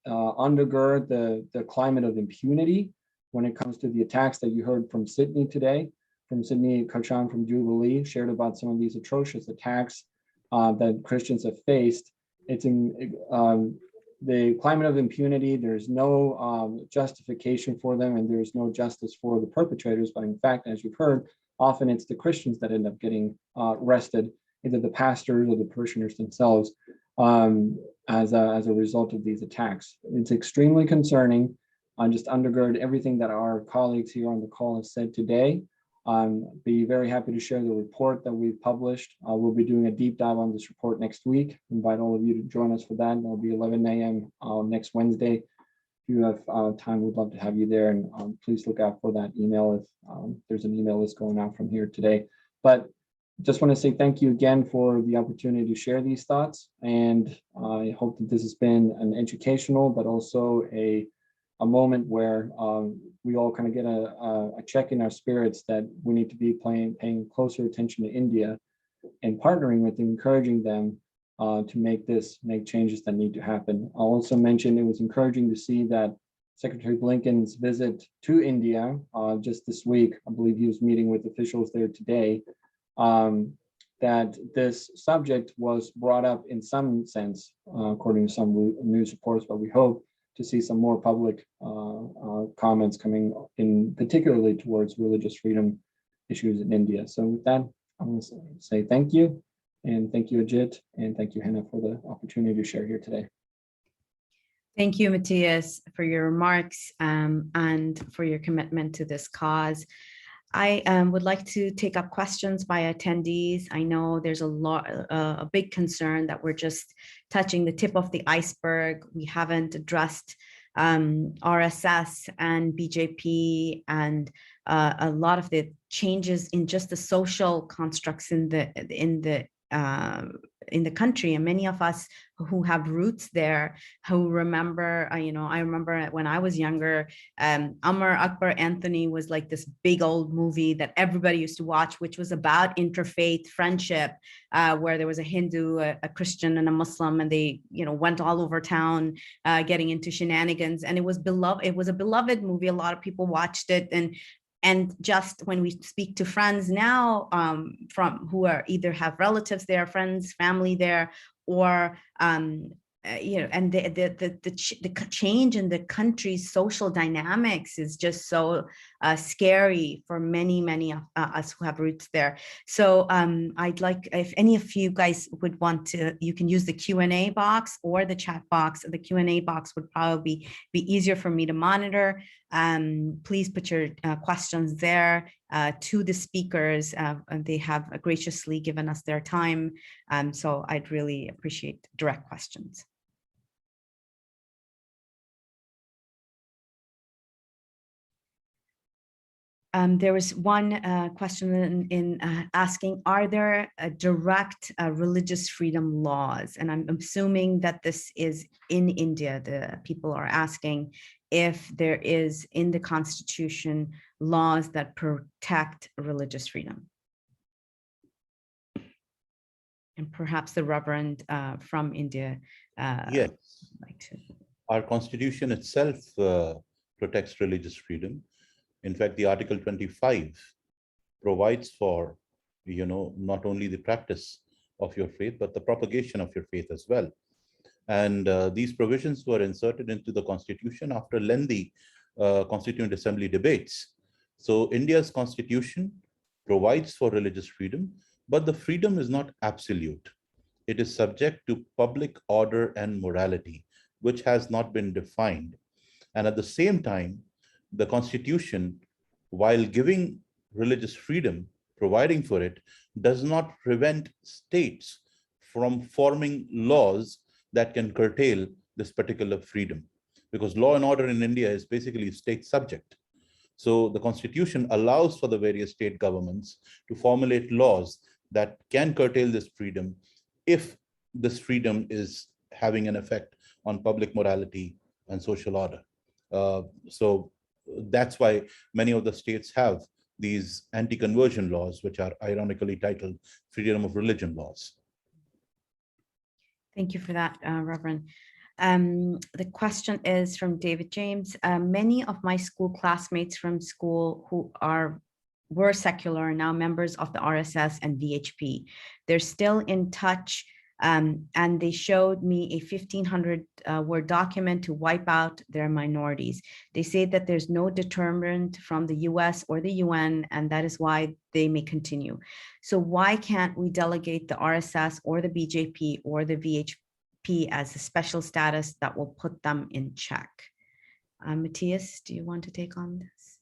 undergird the climate of impunity when it comes to the attacks that you heard from Sydney today, from Sydney Kochan from Jubilee, shared about some of these atrocious attacks that Christians have faced. It's in the climate of impunity. There's no justification for them, and there's no justice for the perpetrators. But in fact, as you've heard, often it's the Christians that end up getting arrested, either the pastors or the parishioners themselves, as a result of these attacks. It's extremely concerning. Just undergird everything that our colleagues here on the call have said today. Be very happy to share the report that we've published. We'll be doing a deep dive on this report next week. Invite all of you to join us for that. It'll be 11 a.m. Next Wednesday. If you have time, we'd love to have you there. And please look out for that email if there's an email list going out from here today. But just want to say thank you again for the opportunity to share these thoughts. And I hope that this has been an educational, but also a moment where we all kind of get a check in our spirits that we need to be paying closer attention to India and partnering with, encouraging them to make changes that need to happen. I'll also mention it was encouraging to see that Secretary Blinken's visit to India just this week. I believe he was meeting with officials there today. That this subject was brought up in some sense, according to some news reports, but we hope to see some more public comments coming in, particularly towards religious freedom issues in India. So with that, I want to say thank you, and thank you, Ajit, and thank you, Hannah, for the opportunity to share here today. Thank you, Matias, for your remarks and for your commitment to this cause. I would like to take up questions by attendees. I know there's a big concern that we're just touching the tip of the iceberg. We haven't addressed RSS and BJP and a lot of the changes in just the social constructs in the country, and many of us who have roots there, who remember, I remember when I was younger, Amar Akbar Anthony was like this big old movie that everybody used to watch, which was about interfaith friendship, where there was a Hindu, a Christian, and a Muslim, and they, went all over town, getting into shenanigans, and it was beloved. It was a beloved movie. A lot of people watched it, and just when we speak to friends now from who are either have relatives there, friends, family there, or and the change in the country's social dynamics is just so scary for many of us who have roots there. So I'd like, if any of you guys would want to, you can use the Q&A box or the chat box. The Q&A box would probably be easier for me to monitor. Please put your questions there to the speakers. They have graciously given us their time. So I'd really appreciate direct questions. There was one question in asking, are there direct religious freedom laws? And I'm assuming that this is in India. The people are asking if there is in the Constitution laws that protect religious freedom. And perhaps the Reverend from India. Yes. Like to... Our Constitution itself protects religious freedom. In fact, the Article 25 provides for, not only the practice of your faith, but the propagation of your faith as well. And these provisions were inserted into the Constitution after lengthy Constituent Assembly debates. So India's Constitution provides for religious freedom, but the freedom is not absolute. It is subject to public order and morality, which has not been defined. And at the same time, the Constitution, while giving religious freedom, providing for it, does not prevent states from forming laws that can curtail this particular freedom, because law and order in India is basically state subject. So the Constitution allows for the various state governments to formulate laws that can curtail this freedom if this freedom is having an effect on public morality and social order. So that's why many of the states have these anti-conversion laws, which are ironically titled freedom of religion laws. Thank you for that, Reverend. The question is from David James. Many of my school classmates from school who were secular are now members of the RSS and VHP. They're still in touch. And they showed me a 1,500 word document to wipe out their minorities. They say that there's no deterrent from the US or the UN, and that is why they may continue. So why can't we delegate the RSS or the BJP or the VHP as a special status that will put them in check? Matias, do you want to take on this?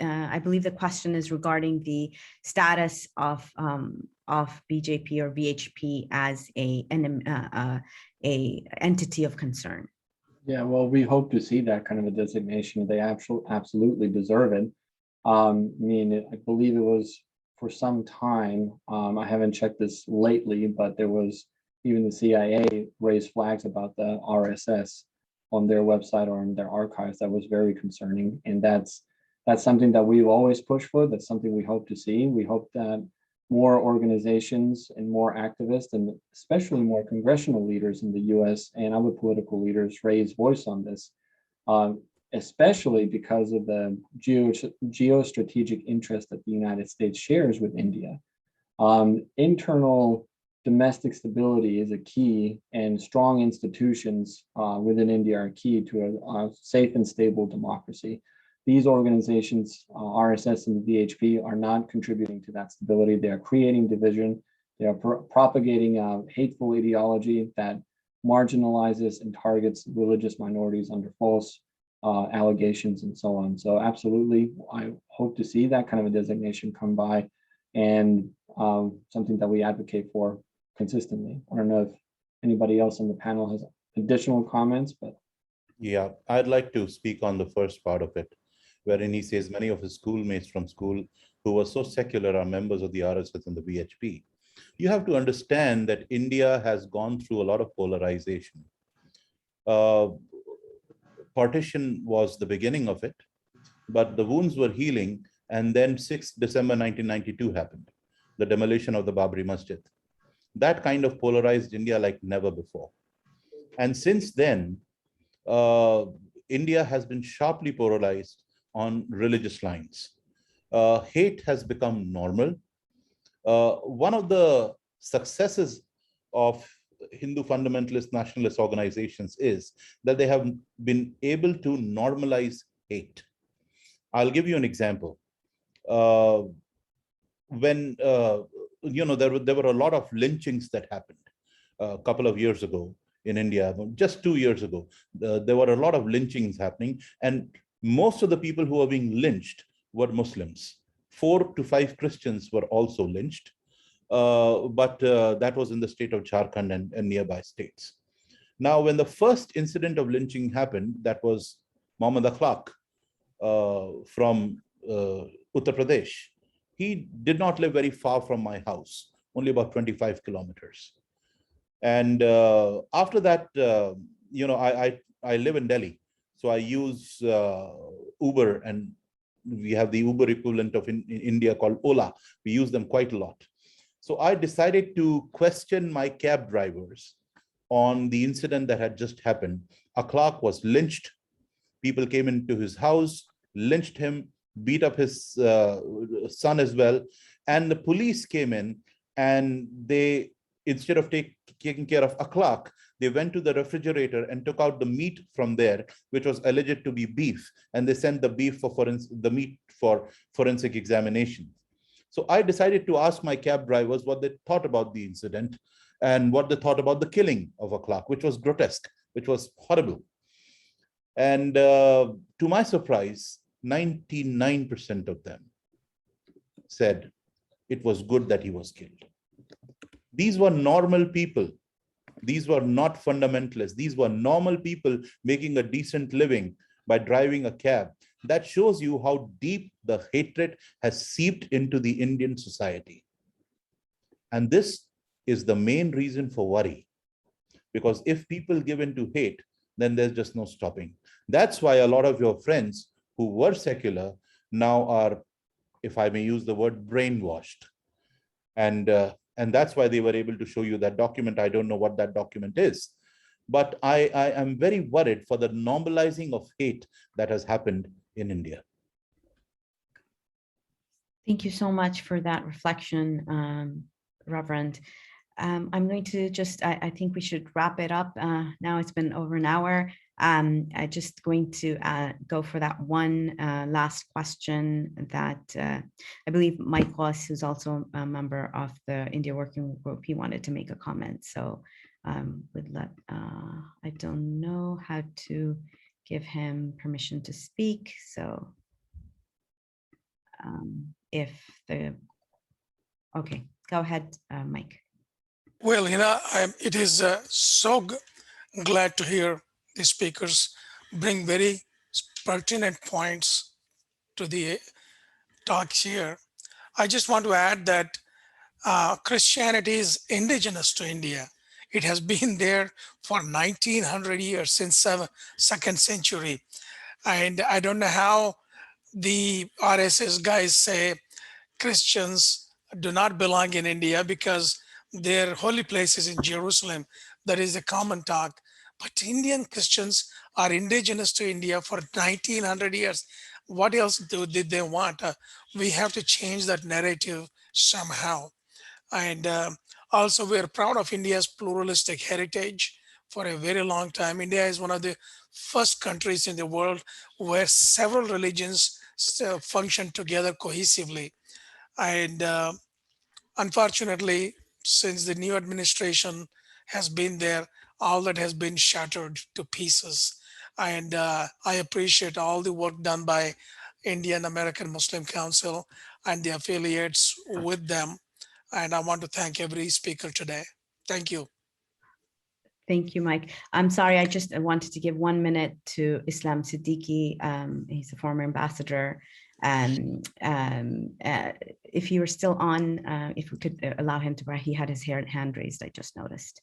I believe the question is regarding the status of BJP or VHP as a entity of concern. Yeah, well, we hope to see that kind of a designation. They absolutely deserve it. I believe it was for some time. I haven't checked this lately, but there was even the CIA raised flags about the RSS on their website or in their archives. That was very concerning, and that's something that we've always pushed for. That's something we hope to see. We hope that more organizations and more activists, and especially more congressional leaders in the US and other political leaders, raise voice on this, especially because of the geostrategic interest that the United States shares with India. Internal domestic stability is a key, and strong institutions within India are key to a safe and stable democracy. These organizations, RSS and the VHP, are not contributing to that stability. They are creating division. They are propagating hateful ideology that marginalizes and targets religious minorities under false allegations and so on. So absolutely, I hope to see that kind of a designation come by, and something that we advocate for consistently. I don't know if anybody else on the panel has additional comments, but. Yeah, I'd like to speak on the first part of it, wherein he says many of his schoolmates from school who were so secular are members of the RSS and the VHP. You have to understand that India has gone through a lot of polarization. Partition was the beginning of it, but the wounds were healing, and then 6th December 1992 happened, the demolition of the Babri Masjid. That kind of polarized India like never before. And since then, India has been sharply polarized on religious lines. Hate has become normal. One of the successes of Hindu fundamentalist nationalist organizations is that they have been able to normalize hate. I'll give you an example. When there were a lot of lynchings that happened a couple of years ago in India, just 2 years ago, there were a lot of lynchings happening, and most of the people who were being lynched were Muslims. 4 to 5 Christians were also lynched, but that was in the state of Jharkhand and nearby states. Now, when the first incident of lynching happened, that was Muhammad Akhlaq from Uttar Pradesh. He did not live very far from my house, only about 25 kilometers. And after that, I live in Delhi, so I use Uber, and we have the Uber equivalent of in India called Ola. We use them quite a lot. So I decided to question my cab drivers on the incident that had just happened. Akhlaq was lynched. People came into his house, lynched him, beat up his son as well. And the police came in, and they, instead of taking care of Akhlaq, they went to the refrigerator and took out the meat from there, which was alleged to be beef. And they sent the meat for forensic examination. So I decided to ask my cab drivers what they thought about the incident and what they thought about the killing of Akhlaq, which was grotesque, which was horrible. And to my surprise, 99% of them said it was good that he was killed. These were normal people. These were not fundamentalists. These were normal people making a decent living by driving a cab. That shows you how deep the hatred has seeped into the Indian society. And this is the main reason for worry. Because if people give in to hate, then there's just no stopping. That's why a lot of your friends who were secular now are, if I may use the word, brainwashed. And that's why they were able to show you that document. I don't know what that document is, but I am very worried for the normalizing of hate that has happened in India. Thank you so much for that reflection, Reverend. I'm going to just, I think we should wrap it up. Now it's been over an hour. I'm just going to go for that one last question that I believe Matias, who's also a member of the India Working Group, he wanted to make a comment. So I don't know how to give him permission to speak. So okay, go ahead, Mike. Well, it is so glad to hear the speakers bring very pertinent points to the talks here. I just want to add that Christianity is indigenous to India. It has been there for 1900 years, since 2nd century. And I don't know how the RSS guys say Christians do not belong in India because their holy place is in Jerusalem. That is a common talk. But Indian Christians are indigenous to India for 1900 years. What else did they want? We have to change that narrative somehow. And Also, we're proud of India's pluralistic heritage. For a very long time, India is one of the first countries in the world where several religions still function together cohesively. And unfortunately, since the new administration has been there, all that has been shattered to pieces. And I appreciate all the work done by Indian American Muslim Council and the affiliates with them. And I want to thank every speaker today. Thank you. Thank you, Mike. I'm sorry, I just wanted to give 1 minute to Islam Siddiqui. He's a former ambassador. If you were still on, if we could allow him to, he had his hand raised, I just noticed.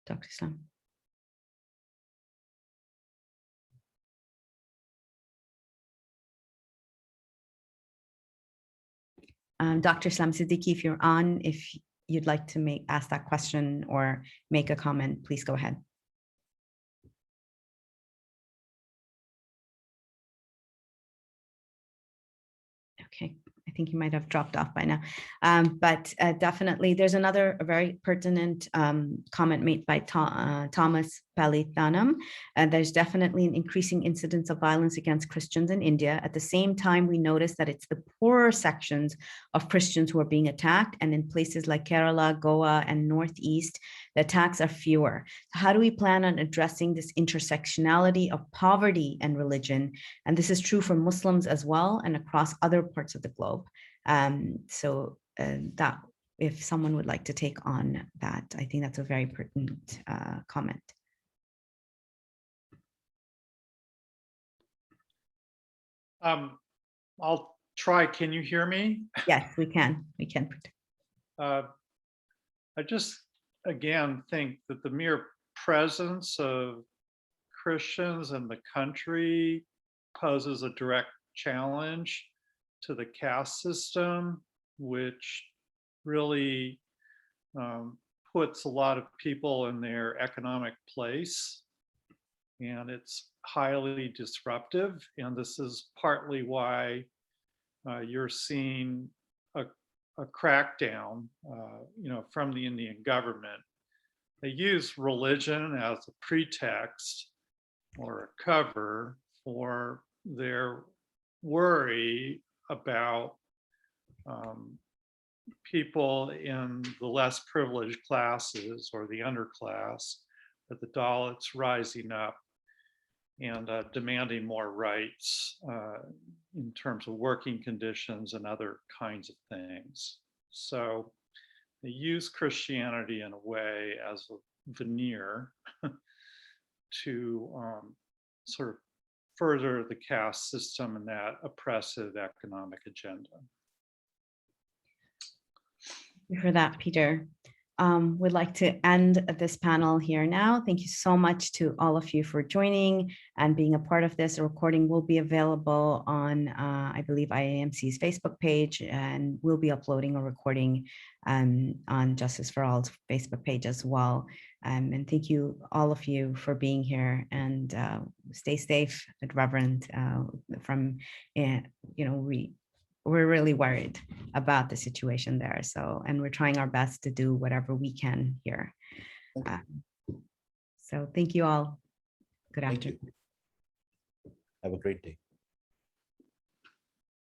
Dr. Islam. Dr. Islam Siddiqui, if you're on, if you'd like to ask that question or make a comment, please go ahead. Okay, I think you might have dropped off by now. But definitely, there's another very pertinent comment made by Thomas Palithanam. There's definitely an increasing incidence of violence against Christians in India. At the same time, we notice that it's the poorer sections of Christians who are being attacked, and in places like Kerala, Goa, and Northeast, the attacks are fewer. How do we plan on addressing this intersectionality of poverty and religion? And this is true for Muslims as well and across other parts of the globe. That if someone would like to take on that, I think that's a very pertinent comment. I'll try. Can you hear me? Yes, we can. We can. I just, again, think that the mere presence of Christians in the country poses a direct challenge to the caste system, which really puts a lot of people in their economic place. And it's highly disruptive. And this is partly why you're seeing a crackdown, from the Indian government. They use religion as a pretext or a cover for their worry about people in the less privileged classes or the underclass, that the Dalits rising up and demanding more rights in terms of working conditions and other kinds of things. So they use Christianity in a way as a veneer to sort of further the caste system and that oppressive economic agenda. Thank you for that, Peter. We'd like to end this panel here now. Thank you so much to all of you for joining and being a part of this. A recording will be available on, I believe, IAMC's Facebook page, and we'll be uploading a recording on Justice for All's Facebook page as well. And thank you, all of you, for being here, and stay safe and reverent we're really worried about the situation there. So, and we're trying our best to do whatever we can here. So thank you all. Good afternoon. Have a great day.